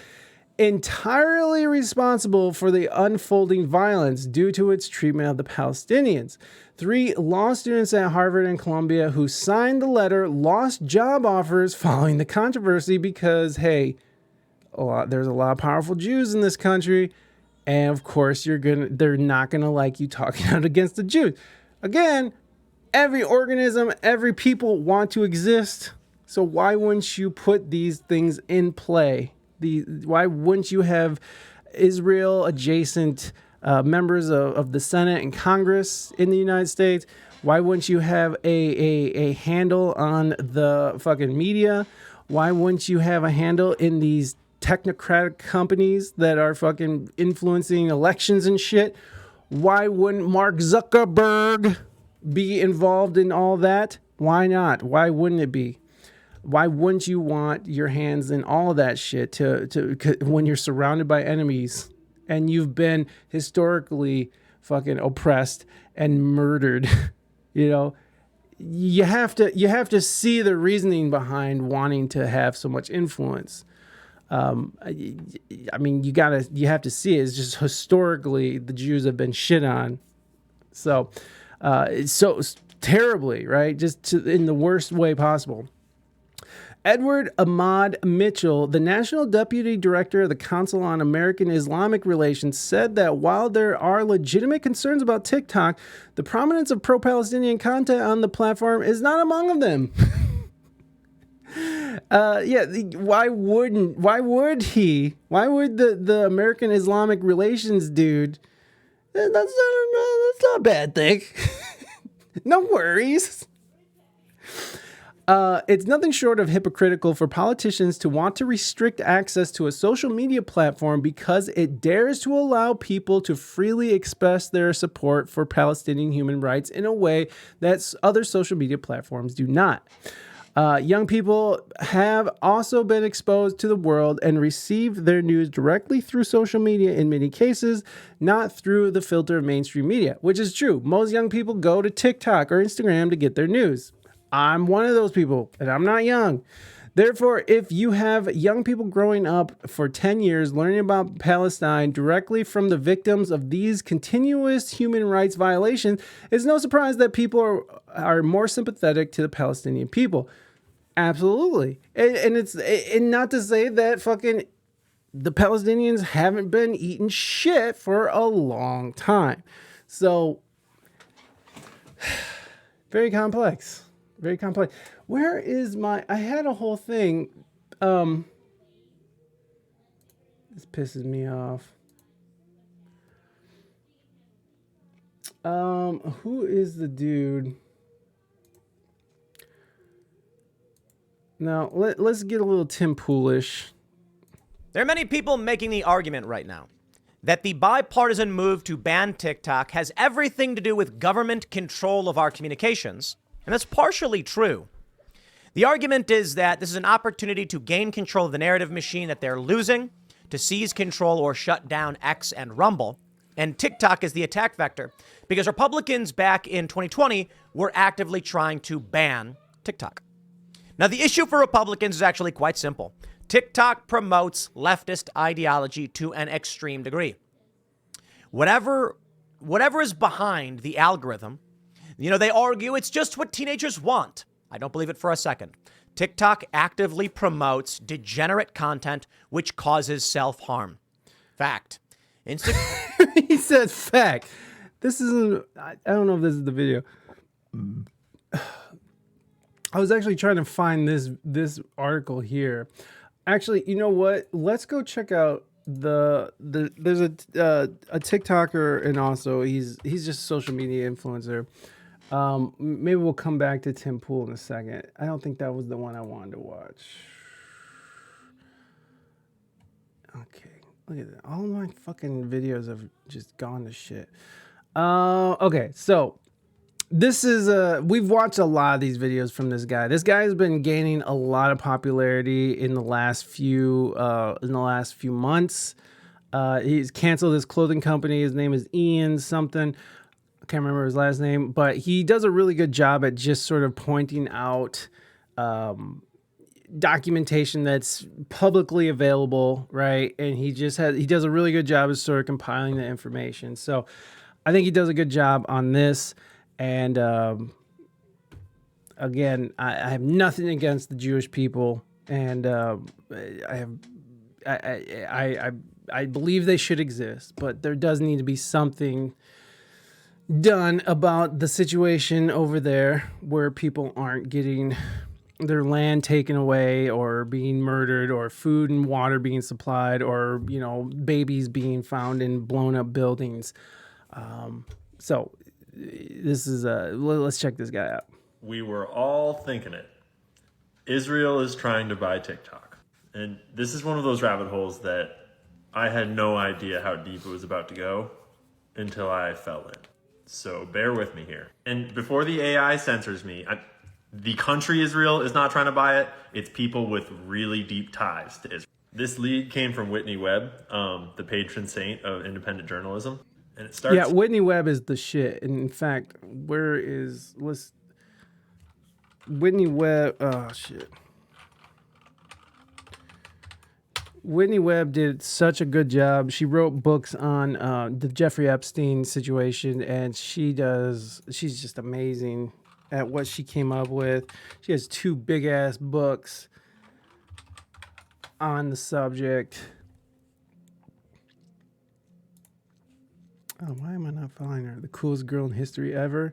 entirely responsible for the unfolding violence due to its treatment of the Palestinians. 3 law students at Harvard and Columbia who signed the letter lost job offers following the controversy because, hey, there's a lot of powerful Jews in this country, and of course they're not gonna like you talking out against the Jews. Again, every organism, every people want to exist, so why wouldn't you put these things in play? Why wouldn't you have Israel adjacent members of the Senate and Congress in the United States? Why wouldn't you have a handle on the fucking media? Why wouldn't you have a handle in these technocratic companies that are fucking influencing elections and shit? Why wouldn't Mark Zuckerberg be involved in all that? Why not? Why wouldn't it be? Why wouldn't you want your hands in all of that shit to when you're surrounded by enemies and you've been historically fucking oppressed and murdered? You know, you have to see the reasoning behind wanting to have so much influence. I mean, you have to see it. It's just historically the Jews have been shit on, so terribly, right? Just in the worst way possible. Edward Ahmad Mitchell, the National Deputy Director of the Council on American Islamic Relations, said that while there are legitimate concerns about TikTok, the prominence of pro-Palestinian content on the platform is not among them. Why would he? Why would the American Islamic Relations dude? That's not a bad thing. No worries. It's nothing short of hypocritical for politicians to want to restrict access to a social media platform because it dares to allow people to freely express their support for Palestinian human rights in a way that other social media platforms do not. Young people have also been exposed to the world and received their news directly through social media in many cases, not through the filter of mainstream media, which is true. Most young people go to TikTok or Instagram to get their news. I'm one of those people, and I'm not young. Therefore, if you have young people growing up for 10 years learning about Palestine directly from the victims of these continuous human rights violations, it's no surprise that people are more sympathetic to the Palestinian people. Absolutely. And not to say that fucking the Palestinians haven't been eating shit for a long time. So, very complex. Very complex. Where is I had a whole thing. This pisses me off. Who is the dude? Now, let's get a little Tim Poolish. There are many people making the argument right now that the bipartisan move to ban TikTok has everything to do with government control of our communications, and that's partially true. The argument is that this is an opportunity to gain control of the narrative machine that they're losing, to seize control or shut down X and Rumble, and TikTok is the attack vector because Republicans back in 2020 were actively trying to ban TikTok. Now, the issue for Republicans is actually quite simple. TikTok promotes leftist ideology to an extreme degree. Whatever is behind the algorithm, they argue it's just what teenagers want. I don't believe it for a second. TikTok actively promotes degenerate content, which causes self-harm. Fact. He said fact. This isn't, I don't know if this is the video. I was actually trying to find this article here. Actually, you know what? Let's go check out there's a TikToker, and also he's just a social media influencer. Maybe we'll come back to Tim Pool in a second. I don't think that was the one I wanted to watch. Okay, look at that. All my fucking videos have just gone to shit. Okay, so this is we've watched a lot of these videos from this guy. This guy has been gaining a lot of popularity in the last few months. He's canceled his clothing company. His name is Ian something. I can't remember his last name, but he does a really good job at just sort of pointing out documentation that's publicly available, right? And he does a really good job of sort of compiling the information. So I think he does a good job on this. And again, I have nothing against the Jewish people, and I believe they should exist, but there does need to be something done about the situation over there where people aren't getting their land taken away or being murdered or food and water being supplied or, babies being found in blown up buildings. So this is let's check this guy out. We were all thinking it. Israel is trying to buy TikTok. And this is one of those rabbit holes that I had no idea how deep it was about to go until I fell in. So bear with me here. And before the AI censors me, the country Israel is not trying to buy it. It's people with really deep ties to Israel. This lead came from Whitney Webb, the patron saint of independent journalism. And it starts. Yeah, Whitney Webb is the shit. And in fact, Whitney Webb? Oh, shit. Whitney Webb did such a good job. She wrote books on the Jeffrey Epstein situation, and she's just amazing at what she came up with. She has 2 big-ass books on the subject. Oh, why am I not following her? The coolest girl in history ever.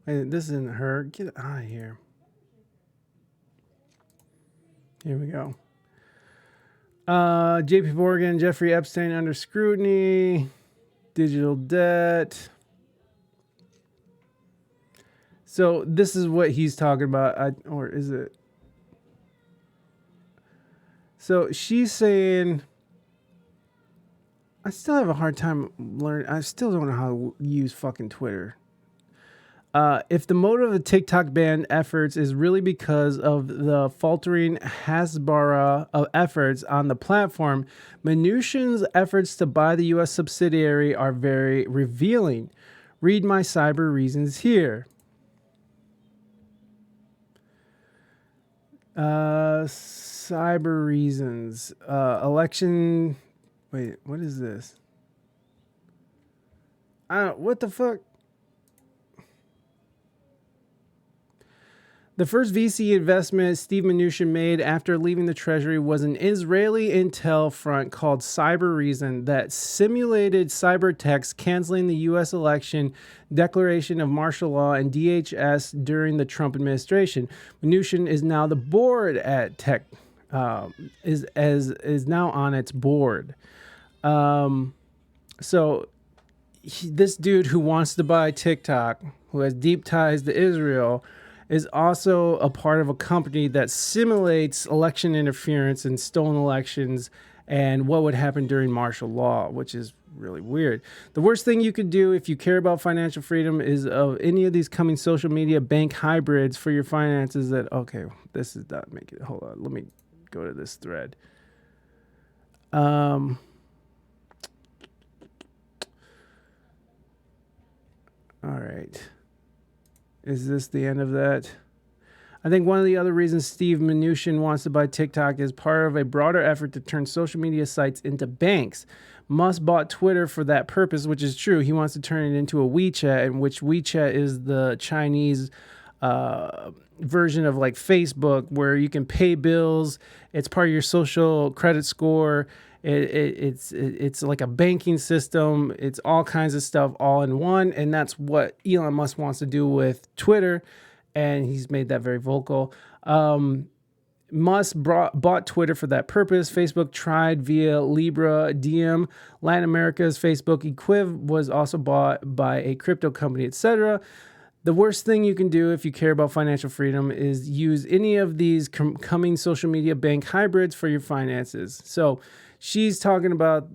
Wait, this isn't her. Get out of here. Here we go. JP Morgan, Jeffrey Epstein under scrutiny, digital debt. So this is what he's talking about, or is it? So she's saying, I still have a hard time learning. I still don't know how to use fucking Twitter. If the motive of the TikTok ban efforts is really because of the faltering Hasbara of efforts on the platform, Mnuchin's efforts to buy the U.S. subsidiary are very revealing. Read my cyber reasons here. Cyber reasons. Election. Wait, what is this? What the fuck? The first VC investment Steve Mnuchin made after leaving the Treasury was an Israeli intel front called Cyber Reason that simulated cyber attacks canceling the U.S. election, declaration of martial law, and DHS during the Trump administration. Mnuchin is now the board at Tech, is now on its board. This dude who wants to buy TikTok, who has deep ties to Israel, is also a part of a company that simulates election interference and stolen elections and what would happen during martial law, which is really weird. The worst thing you could do if you care about financial freedom is of any of these coming social media bank hybrids for your finances that, okay, this is not making it. Hold on. Let me go to this thread. All right. Is this the end of that? I think one of the other reasons Steve Mnuchin wants to buy TikTok is part of a broader effort to turn social media sites into banks. Musk bought Twitter for that purpose, which is true. He wants to turn it into a WeChat, in which WeChat is the Chinese version of like Facebook, where you can pay bills. It's part of your social credit score. It's like a banking system. It's all kinds of stuff all in one. And that's what Elon Musk wants to do with Twitter. And he's made that very vocal. Musk bought Twitter for that purpose. Facebook tried via Libra Diem. Latin America's Facebook Equiv was also bought by a crypto company, etc. The worst thing you can do if you care about financial freedom is use any of these coming social media bank hybrids for your finances. So she's talking about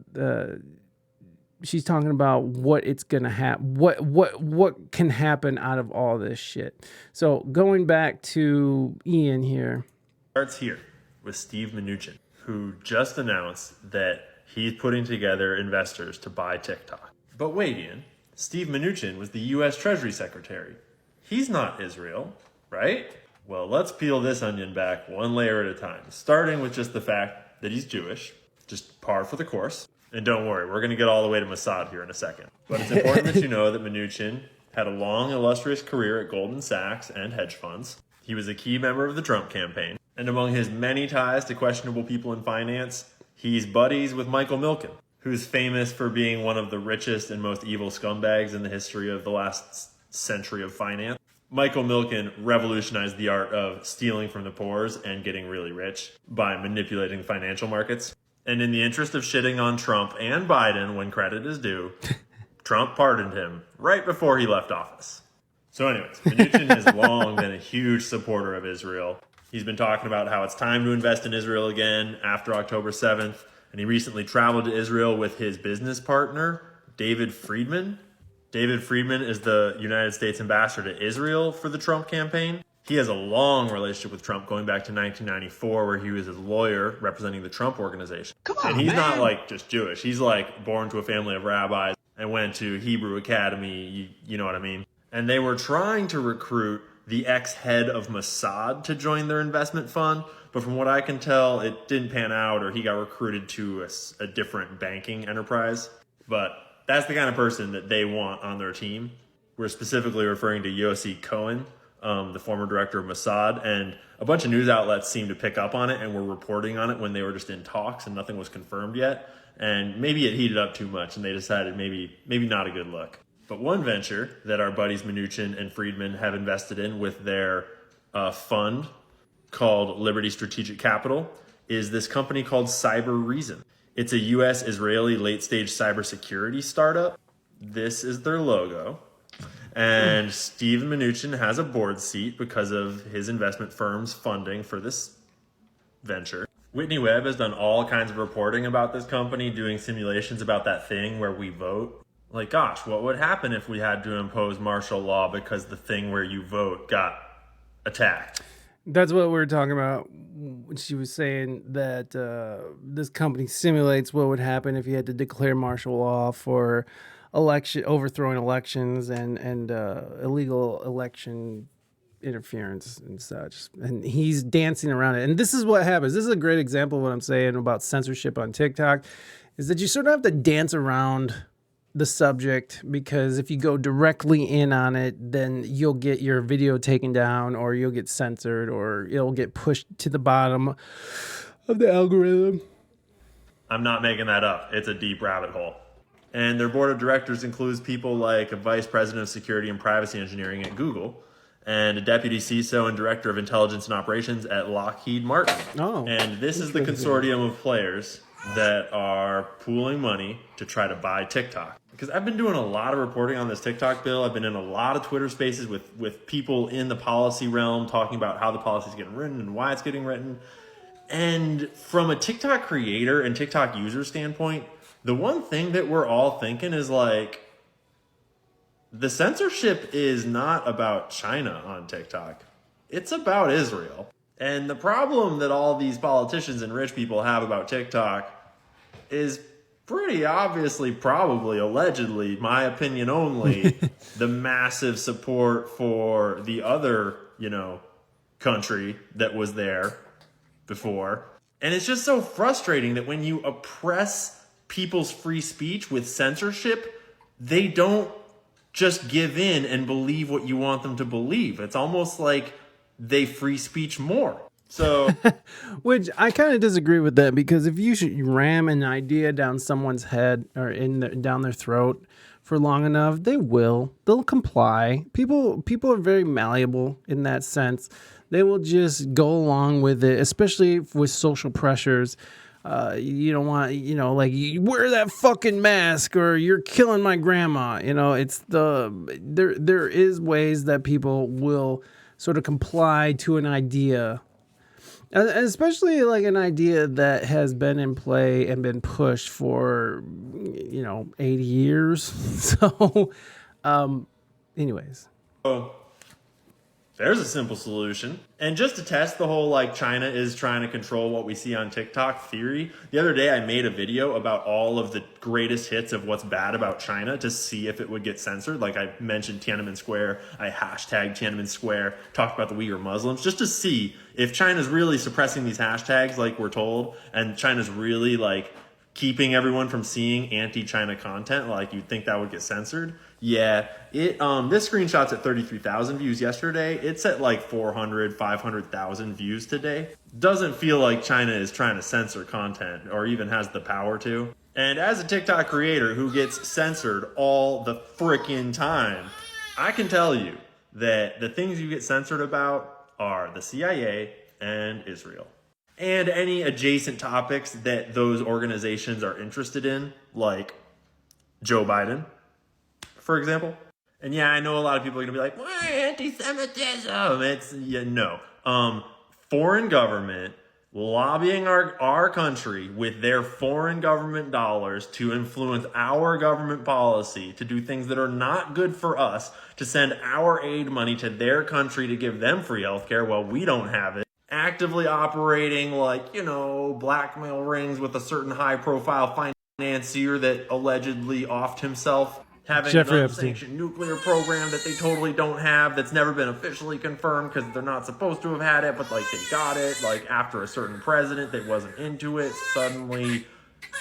what it's gonna happen, what can happen out of all this shit. So going back to Ian here. Starts here with Steve Mnuchin, who just announced that he's putting together investors to buy TikTok. But wait, Ian, Steve Mnuchin was the U.S. Treasury Secretary. He's not Israel, right? Well, let's peel this onion back one layer at a time, starting with just the fact that he's Jewish, just par for the course. And don't worry, we're going to get all the way to Mossad here in a second. But it's important that you know that Mnuchin had a long, illustrious career at Goldman Sachs and hedge funds. He was a key member of the Trump campaign. And among his many ties to questionable people in finance, he's buddies with Michael Milken, who's famous for being one of the richest and most evil scumbags in the history of the last century of finance. Michael Milken revolutionized the art of stealing from the poor and getting really rich by manipulating financial markets. And in the interest of shitting on Trump and Biden when credit is due, Trump pardoned him right before he left office. So anyways, Mnuchin has long been a huge supporter of Israel. He's been talking about how it's time to invest in Israel again after October 7th. And he recently traveled to Israel with his business partner, David Friedman. David Friedman is the United States ambassador to Israel for the Trump campaign. He has a long relationship with Trump going back to 1994, where he was his lawyer representing the Trump organization. Come on, and he's not like just Jewish. He's like born to a family of rabbis and went to Hebrew Academy. You know what I mean? And they were trying to recruit the ex-head of Mossad to join their investment fund. But from what I can tell, it didn't pan out, or he got recruited to a different banking enterprise. But that's the kind of person that they want on their team. We're specifically referring to Yossi Cohen, the former director of Mossad, and a bunch of news outlets seemed to pick up on it and were reporting on it when they were just in talks and nothing was confirmed yet. And maybe it heated up too much and they decided maybe not a good look. But one venture that our buddies Mnuchin and Friedman have invested in with their fund called Liberty Strategic Capital is this company called Cyber Reason. It's a U.S.-Israeli late-stage cybersecurity startup. This is their logo. And Steve Mnuchin has a board seat because of his investment firm's funding for this venture. Whitney Webb has done all kinds of reporting about this company, doing simulations about that thing where we vote. Like, gosh, what would happen if we had to impose martial law because the thing where you vote got attacked? That's what we were talking about. She was saying that this company simulates what would happen if you had to declare martial law for overthrowing elections and illegal election interference and such. And he's dancing around it. And this is what happens. This is a great example of what I'm saying about censorship on TikTok, is that you sort of have to dance around the subject, because if you go directly in on it, then you'll get your video taken down, or you'll get censored, or it'll get pushed to the bottom of the algorithm. I'm not making that up. It's a deep rabbit hole. And their board of directors includes people like a vice president of security and privacy engineering at Google, and a deputy CISO and director of intelligence and operations at Lockheed Martin. Oh, and this is the consortium of players that are pooling money to try to buy TikTok. Because I've been doing a lot of reporting on this TikTok bill. I've been in a lot of Twitter spaces with people in the policy realm talking about how the policy is getting written and why it's getting written. And from a TikTok creator and TikTok user standpoint, the one thing that we're all thinking is like, the censorship is not about China on TikTok. It's about Israel. And the problem that all these politicians and rich people have about TikTok is pretty obviously, probably, allegedly, my opinion only, the massive support for the other, country that was there before. And it's just so frustrating that when you oppress people's free speech with censorship, they don't just give in and believe what you want them to believe. It's almost like they free speech more. So, which I kind of disagree with that, because if you should ram an idea down someone's head or down their throat for long enough, they'll comply. People are very malleable in that sense. They will just go along with it, especially with social pressures. You don't want, like, you wear that fucking mask or you're killing my grandma. It's there is ways that people will sort of comply to an idea, and especially like an idea that has been in play and been pushed for 80 years. So anyways, there's a simple solution. And just to test the whole like China is trying to control what we see on TikTok theory, the other day I made a video about all of the greatest hits of what's bad about China to see if it would get censored. Like I mentioned Tiananmen Square, I hashtagged Tiananmen Square, talked about the Uyghur Muslims, just to see if China's really suppressing these hashtags like we're told, and China's really like keeping everyone from seeing anti-China content, like you'd think that would get censored. Yeah, this screenshot's at 33,000 views yesterday. It's at like 400, 500,000 views today. Doesn't feel like China is trying to censor content or even has the power to. And as a TikTok creator who gets censored all the frickin' time, I can tell you that the things you get censored about are the CIA and Israel. And any adjacent topics that those organizations are interested in, like Joe Biden, for example. And yeah, I know a lot of people are going to be like, why anti-Semitism? No. Foreign government lobbying our country with their foreign government dollars to influence our government policy, to do things that are not good for us, to send our aid money to their country to give them free healthcare while we don't have it. Actively operating like, blackmail rings with a certain high-profile financier that allegedly offed himself. Having Jeffrey an Epstein. unsanctioned nuclear program that they totally don't have, that's never been officially confirmed because they're not supposed to have had it, but like they got it, like after a certain president that wasn't into it suddenly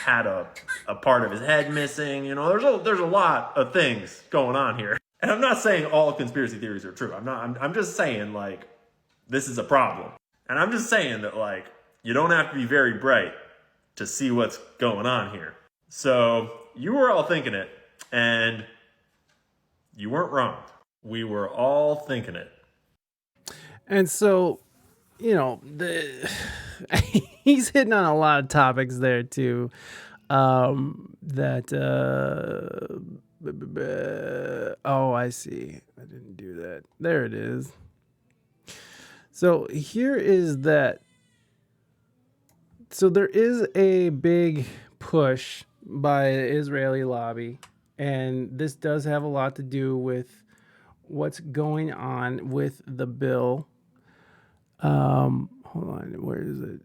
had a part of his head missing. There's a lot of things going on here. And I'm not saying all conspiracy theories are true. I'm just saying like this is a problem. And I'm just saying that like you don't have to be very bright to see what's going on here. So you were all thinking it. And you weren't wrong. We were all thinking it. and so, he's hitting on a lot of topics there too. Oh, I see. I didn't do that. There it is. So here is that. So there is a big push by the Israeli lobby, and this does have a lot to do with what's going on with the bill. Hold on, where is it?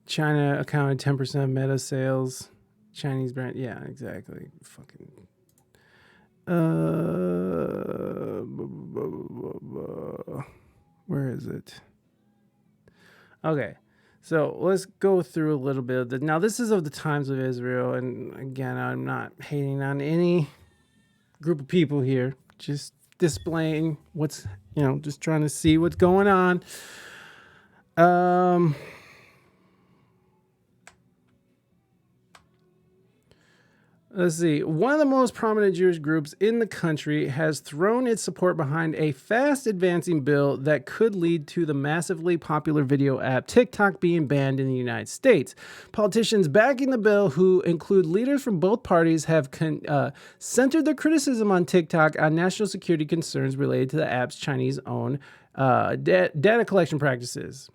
China accounted 10% of Meta sales. Chinese brand, yeah, exactly. Fucking. Where is it? Okay. So let's go through a little bit of the. Now, this is of the times of Israel. And again, I'm not hating on any group of people here. Just displaying what's, just trying to see what's going on. Let's see. One of the most prominent Jewish groups in the country has thrown its support behind a fast advancing bill that could lead to the massively popular video app TikTok being banned in the United States. Politicians backing the bill, who include leaders from both parties, have centered their criticism on TikTok on national security concerns related to the app's Chinese-owned data collection practices.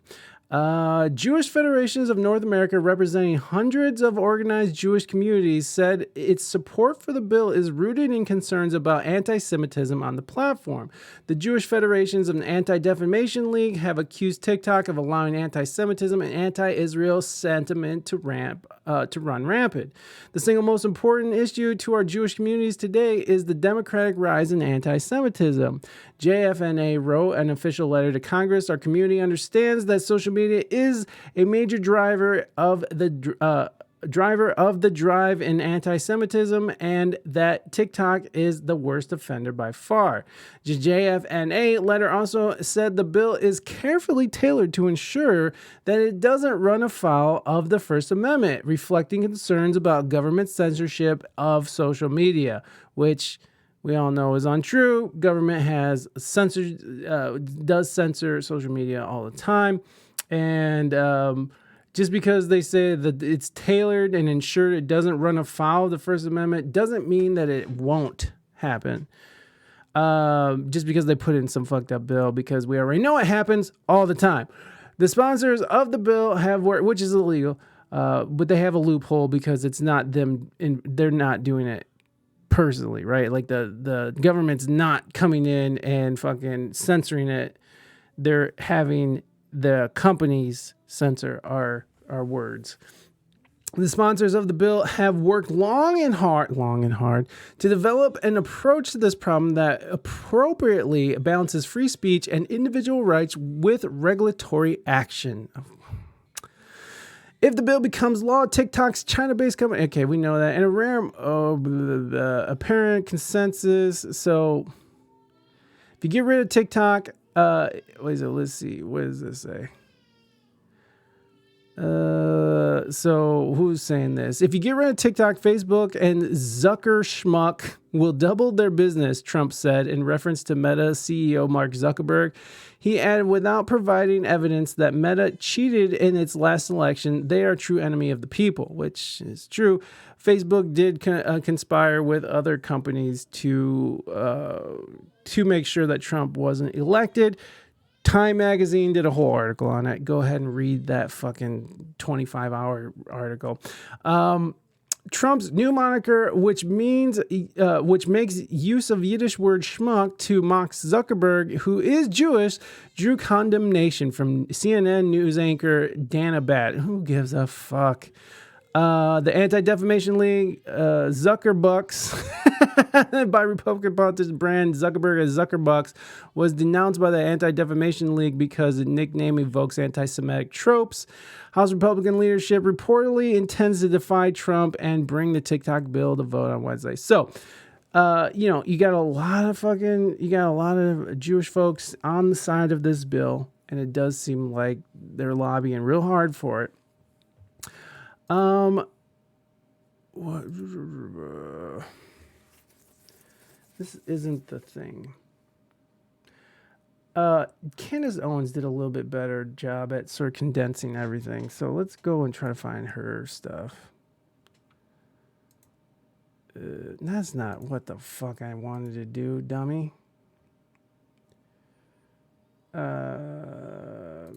Jewish Federations of North America, representing hundreds of organized Jewish communities, said its support for the bill is rooted in concerns about anti-Semitism on the platform. The Jewish Federations of the Anti-Defamation League have accused TikTok of allowing anti-Semitism and anti-Israel sentiment to run rampant. The single most important issue to our Jewish communities today is the democratic rise in anti-Semitism. JFNA wrote an official letter to Congress. Our community understands that social media is a major driver of the drive in anti-Semitism, and that TikTok is the worst offender by far. The JFNA letter also said the bill is carefully tailored to ensure that it doesn't run afoul of the First Amendment, reflecting concerns about government censorship of social media, which we all know is untrue. Government does censor social media all the time. And just because they say that it's tailored and ensured it doesn't run afoul of the First Amendment doesn't mean that it won't happen. Just because they put in some fucked up bill, because we already know it happens all the time. The sponsors of the bill have worked, which is illegal, but they have a loophole because it's not them, and they're not doing it personally, right? Like the government's not coming in and fucking censoring it. They're having the companies censor our words. The sponsors of the bill have worked long and hard to develop an approach to this problem that appropriately balances free speech and individual rights with regulatory action. If the bill becomes law, TikTok's China-based company, okay, we know that, and a rare apparent consensus. So if you get rid of TikTok, what is it? Let's see. What does this say? So who's saying this? If you get rid of TikTok, Facebook and Zucker Schmuck will double their business, Trump said in reference to Meta CEO Mark Zuckerberg. He added, without providing evidence that Meta cheated in its last election, they are a true enemy of the people, which is true. Facebook did conspire with other companies to make sure that Trump wasn't elected. Time magazine did a whole article on it. Go ahead and read that fucking 25-hour article. Trump's new moniker, which makes use of Yiddish word schmuck to mock Zuckerberg, who is Jewish, drew condemnation from CNN news anchor Dana Batt. Who gives a fuck? The Anti-Defamation League, Zuckerbucks, by Republican politician Brand Zuckerberg as Zuckerbucks, was denounced by the Anti-Defamation League because the nickname evokes anti-Semitic tropes. House Republican leadership reportedly intends to defy Trump and bring the TikTok bill to vote on Wednesday. So, you got a lot of Jewish folks on the side of this bill, and it does seem like they're lobbying real hard for it. This isn't the thing. Candace Owens did a little bit better job at sort of condensing everything. So let's go and try to find her stuff. That's not what the fuck I wanted to do, dummy. Yeah.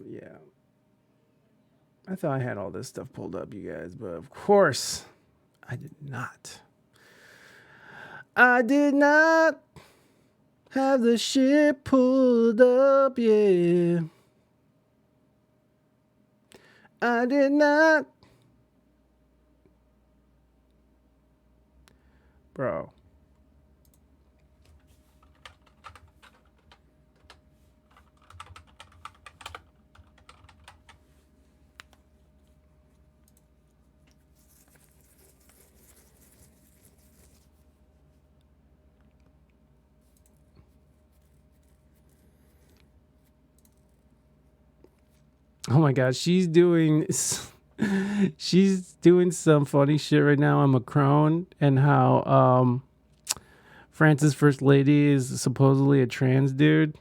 I thought I had all this stuff pulled up, you guys, but of course I did not. I did not have the shit pulled up, yeah. I did not. Bro. Oh my God, she's doing some funny shit right now on Macron and how France's first lady is supposedly a trans dude.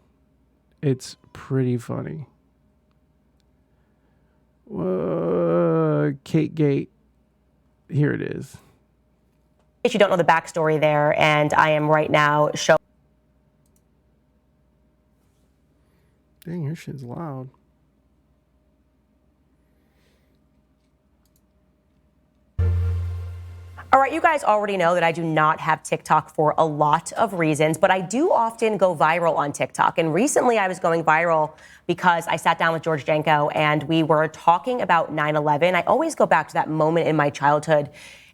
It's pretty funny. Kate Gate. Here it is. In case you don't know the backstory there, and I am right now showing. Dang, your shit's loud. All right, you guys already know that I do not have TikTok for a lot of reasons, but I do often go viral on TikTok. And recently I was going viral because I sat down with George Janko and we were talking about 9/11. I always go back to that moment in my childhood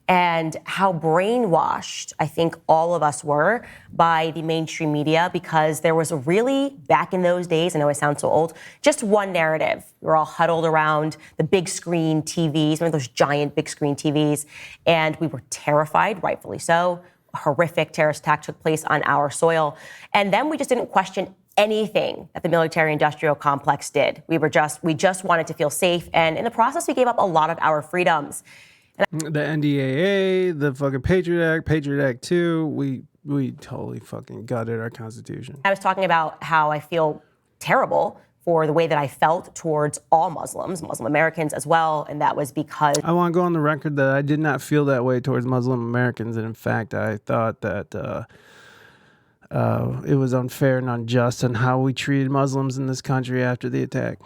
and how brainwashed I think all of us were by the mainstream media, because there was really, back in those days, I know I sound so old, just one narrative. We were all huddled around the big screen TVs, remember those giant big screen TVs, and we were terrified, rightfully so. A horrific terrorist attack took place on our soil. And then we just didn't question anything that the military-industrial complex did. We just wanted to feel safe, and in the process, we gave up a lot of our freedoms. The NDAA, the fucking Patriot Act 2, we totally fucking gutted our Constitution. I was talking about how I feel terrible for the way that I felt towards all Muslims, Muslim Americans as well, and that was because... I want to go on the record that I did not feel that way towards Muslim Americans, and in fact, I thought that it was unfair and unjust on how we treated Muslims in this country after the attack.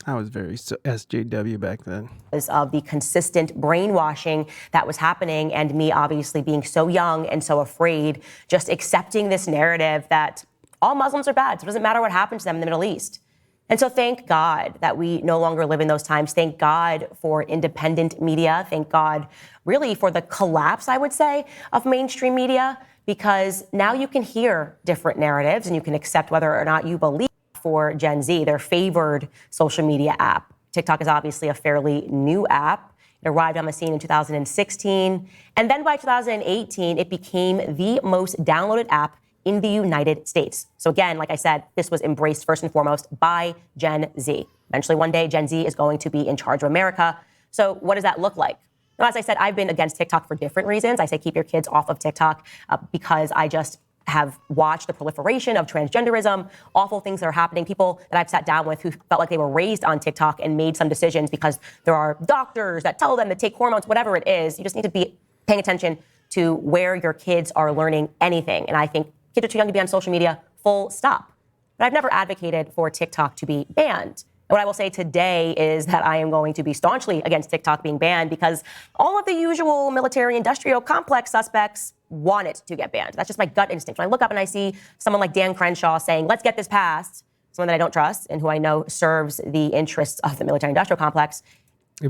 I was very SJW back then. Of the consistent brainwashing that was happening, and me obviously being so young and so afraid, just accepting this narrative that all Muslims are bad, so it doesn't matter what happened to them in the Middle East. And so thank God that we no longer live in those times. Thank God for independent media. Thank God really for the collapse, I would say, of mainstream media, because now you can hear different narratives and you can accept whether or not you believe. For Gen Z, their favored social media app. TikTok is obviously a fairly new app. It arrived on the scene in 2016. And then by 2018, it became the most downloaded app in the United States. So again, like I said, this was embraced first and foremost by Gen Z. Eventually one day, Gen Z is going to be in charge of America. So what does that look like? Now, as I said, I've been against TikTok for different reasons. I say keep your kids off of TikTok because I just have watched the proliferation of transgenderism, awful things that are happening, people that I've sat down with who felt like they were raised on TikTok and made some decisions because there are doctors that tell them to take hormones, whatever it is. You just need to be paying attention to where your kids are learning anything. And I think kids are too young to be on social media, full stop. But I've never advocated for TikTok to be banned. And what I will say today is that I am going to be staunchly against TikTok being banned because all of the usual military-industrial complex suspects want it to get banned. That's just my gut instinct. When I look up and I see someone like Dan Crenshaw saying, let's get this passed, someone that I don't trust and who I know serves the interests of the military-industrial complex.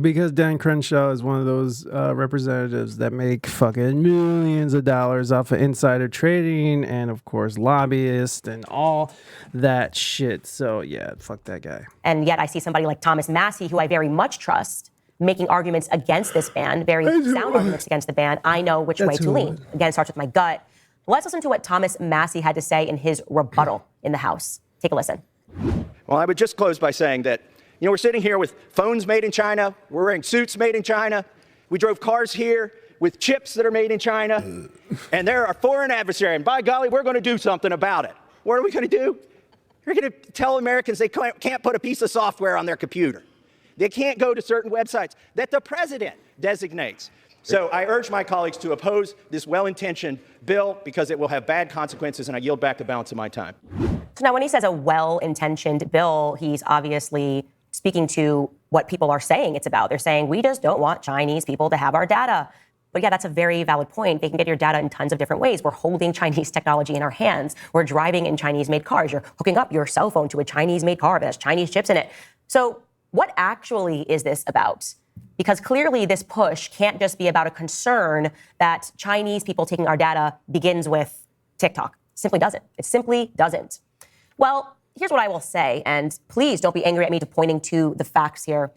Because Dan Crenshaw is one of those representatives that make fucking millions of dollars off of insider trading and, of course, lobbyists and all that shit. So, yeah, fuck that guy. And yet I see somebody like Thomas Massie, who I very much trust, making arguments against this ban, very sound arguments against the ban. I know which way to lean. Again, it starts with my gut. Let's listen to what Thomas Massie had to say in his rebuttal in the House. Take a listen. Well, I would just close by saying that, you know, we're sitting here with phones made in China. We're wearing suits made in China. We drove cars here with chips that are made in China. And they're our foreign adversary. And by golly, we're going to do something about it. What are we going to do? We're going to tell Americans they can't put a piece of software on their computer. They can't go to certain websites that the president designates. So I urge my colleagues to oppose this well-intentioned bill because it will have bad consequences, and I yield back the balance of my time. So now when he says a well-intentioned bill, he's obviously speaking to what people are saying it's about. They're saying, we just don't want Chinese people to have our data. But yeah, that's a very valid point. They can get your data in tons of different ways. We're holding Chinese technology in our hands. We're driving in Chinese-made cars. You're hooking up your cell phone to a Chinese-made car that has Chinese chips in it. So what actually is this about? Because clearly this push can't just be about a concern that Chinese people taking our data begins with TikTok. It simply doesn't. It simply doesn't. Well, here's what I will say, and please don't be angry at me to pointing to the facts here.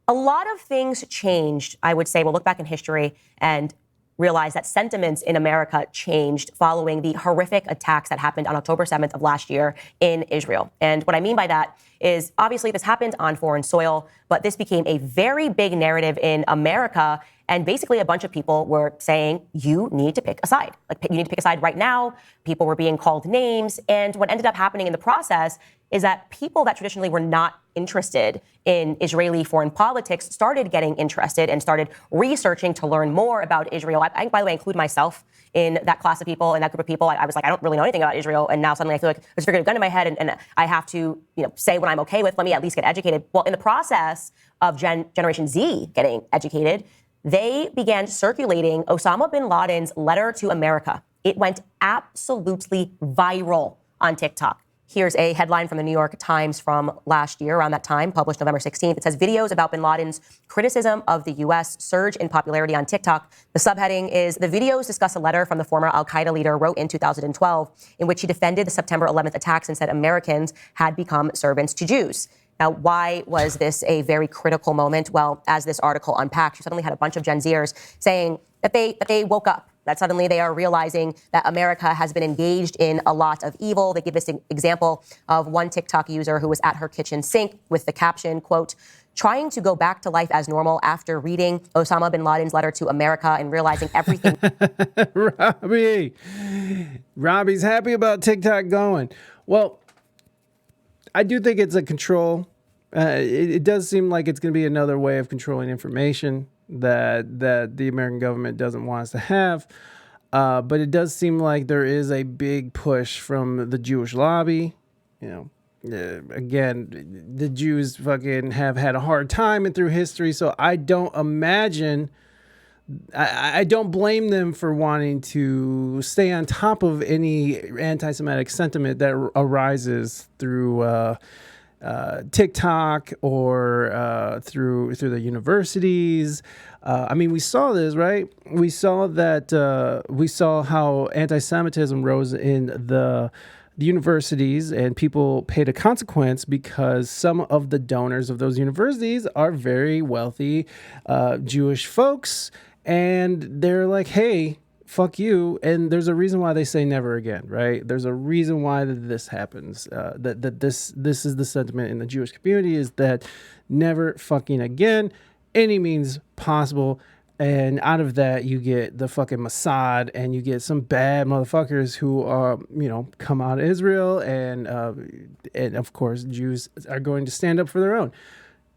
A lot of things changed, I would say. We'll look back in history, and realized that sentiments in America changed following the horrific attacks that happened on October 7th of last year in Israel. And what I mean by that is obviously this happened on foreign soil, but this became a very big narrative in America. And basically a bunch of people were saying, you need to pick a side. Like, you need to pick a side right now. People were being called names. And what ended up happening in the process is that people that traditionally were not interested in Israeli foreign politics started getting interested and started researching to learn more about Israel. I by the way, include myself in that class of people, in that group of people. I was like, I don't really know anything about Israel. And now suddenly I feel like there's a gun in my head and I have to, say what I'm okay with. Let me at least get educated. Well, in the process of Generation Z getting educated, they began circulating Osama bin Laden's letter to America. It went absolutely viral on TikTok. Here's a headline from the New York Times from last year, around that time, published November 16th. It says, videos about bin Laden's criticism of the U.S. surge in popularity on TikTok. The subheading is, the videos discuss a letter from the former al-Qaeda leader wrote in 2012, in which he defended the September 11th attacks and said Americans had become servants to Jews. Now, why was this a very critical moment? Well, as this article unpacks, you suddenly had a bunch of Gen Zers saying that they woke up, that suddenly they are realizing that America has been engaged in a lot of evil. They give this example of one TikTok user who was at her kitchen sink with the caption, quote, trying to go back to life as normal after reading Osama bin Laden's letter to America and realizing everything. Robbie's happy about TikTok going. Well, I do think it's a control. It does seem like it's going to be another way of controlling information that the American government doesn't want us to have. But it does seem like there is a big push from the Jewish lobby. Again, the Jews fucking have had a hard time and through history. So I don't imagine, I don't blame them for wanting to stay on top of any anti-Semitic sentiment that arises through TikTok or through the universities. I mean, we saw this, right? We saw that we saw how anti-Semitism rose in the universities, and people paid a consequence because some of the donors of those universities are very wealthy Jewish folks, and they're like, hey, fuck you. And there's a reason why they say never again, right? There's a reason why this happens. That this is the sentiment in the Jewish community, is that never fucking again, any means possible. And out of that, you get the fucking Mossad, and you get some bad motherfuckers who are, come out of Israel, and of course, Jews are going to stand up for their own.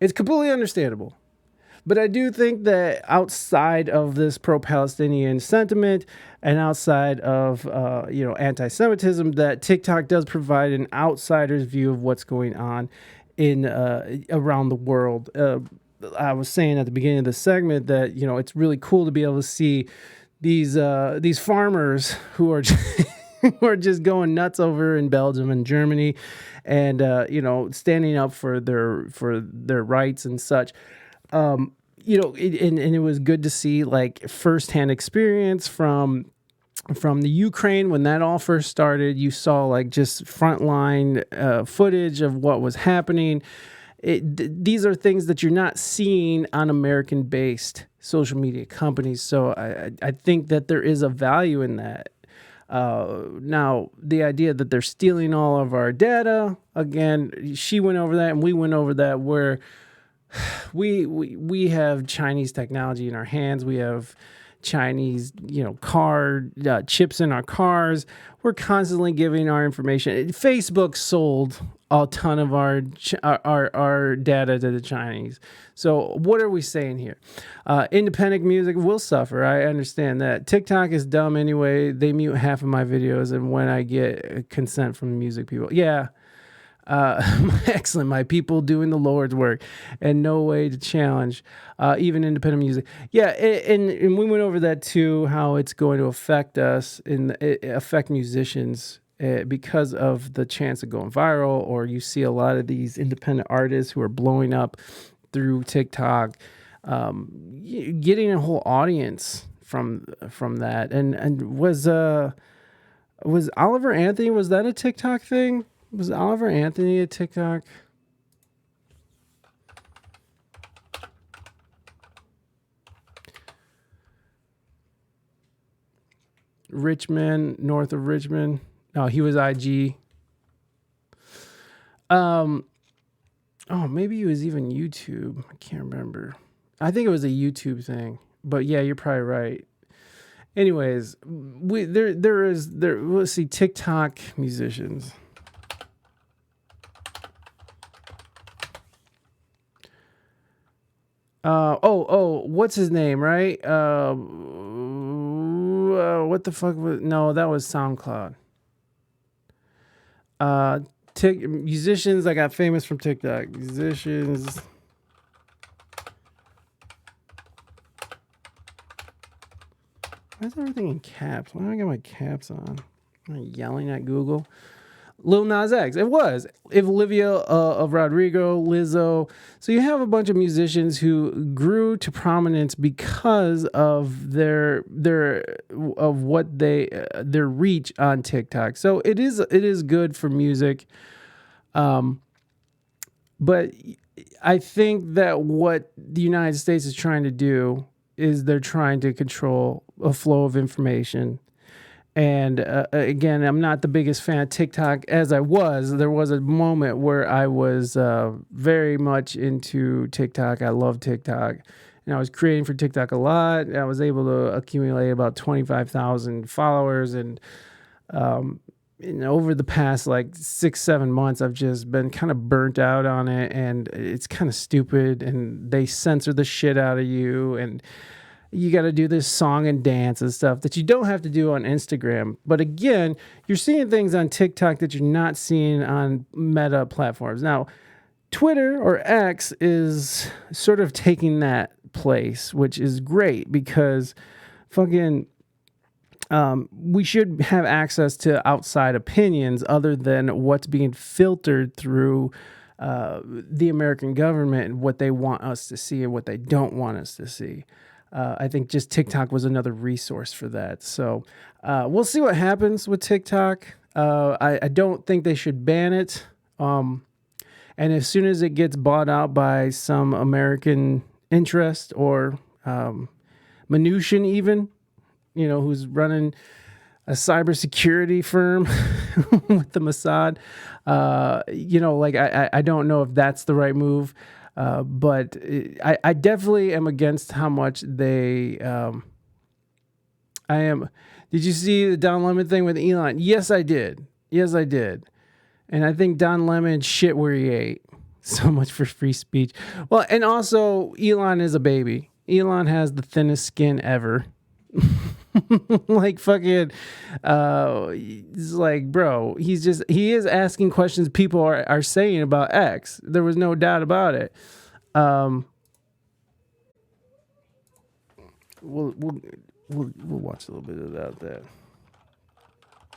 It's completely understandable. But I do think that outside of this pro-Palestinian sentiment and outside of, anti-Semitism, that TikTok does provide an outsider's view of what's going on in around the world. I was saying at the beginning of the segment that, it's really cool to be able to see these farmers who are who are just going nuts over in Belgium and Germany, and standing up for their rights and such. And it was good to see like firsthand experience from the Ukraine when that all first started. You saw like just frontline footage of what was happening. These are things that you're not seeing on American-based social media companies. So I think that there is a value in that. Now, the idea that they're stealing all of our data, again, she went over that and we went over that, where we have Chinese technology in our hands. We have Chinese, car chips in our cars. We're constantly giving our information. Facebook sold a ton of our data to the Chinese. So what are we saying here? Independent music will suffer. I understand that. TikTok is dumb anyway. They mute half of my videos, and when I get consent from the music people, yeah. Excellent. My people doing the Lord's work, and no way to challenge even independent music. Yeah, and we went over that too, how it's going to affect us and affect musicians because of the chance of going viral. Or you see a lot of these independent artists who are blowing up through TikTok, getting a whole audience from that. And was Oliver Anthony, was that a TikTok thing? Was Oliver Anthony a TikTok? Richmond, north of Richmond. No, he was IG. Oh, maybe he was even YouTube. I can't remember. I think it was a YouTube thing. But yeah, you're probably right. Anyways, let's see, TikTok musicians. What's his name, right? What the fuck was? No, that was SoundCloud. Musicians that got famous from TikTok. Musicians. Why is everything in caps? Why do I got my caps on? Am I yelling at Google? Lil Nas X. It was. Olivia of Rodrigo, Lizzo. So you have a bunch of musicians who grew to prominence because of their reach on TikTok. So it is good for music. But I think that what the United States is trying to do is they're trying to control a flow of information. And again, I'm not the biggest fan of TikTok as I was. There was a moment where I was very much into TikTok. I love TikTok. And I was creating for TikTok a lot. I was able to accumulate about 25,000 followers. And over the past like 6-7 months, I've just been kind of burnt out on it. And it's kind of stupid. And they censor the shit out of you. And you got to do this song and dance and stuff that you don't have to do on Instagram. But again, you're seeing things on TikTok that you're not seeing on meta platforms. Now, Twitter or X is sort of taking that place, which is great because fucking we should have access to outside opinions other than what's being filtered through the American government and what they want us to see and what they don't want us to see. I think just TikTok was another resource for that. So we'll see what happens with TikTok. I don't think they should ban it. And as soon as it gets bought out by some American interest or Mnuchin even, who's running a cybersecurity firm with the Mossad, I don't know if that's the right move. But I definitely am against how much they. I am. Did you see the Don Lemon thing with Elon? Yes, I did. And I think Don Lemon shit where he ate. So much for free speech. Well, and also Elon is a baby. Elon has the thinnest skin ever. Like fucking it's like, bro, he is asking questions people are saying about X. There was no doubt about it. We'll watch a little bit of that.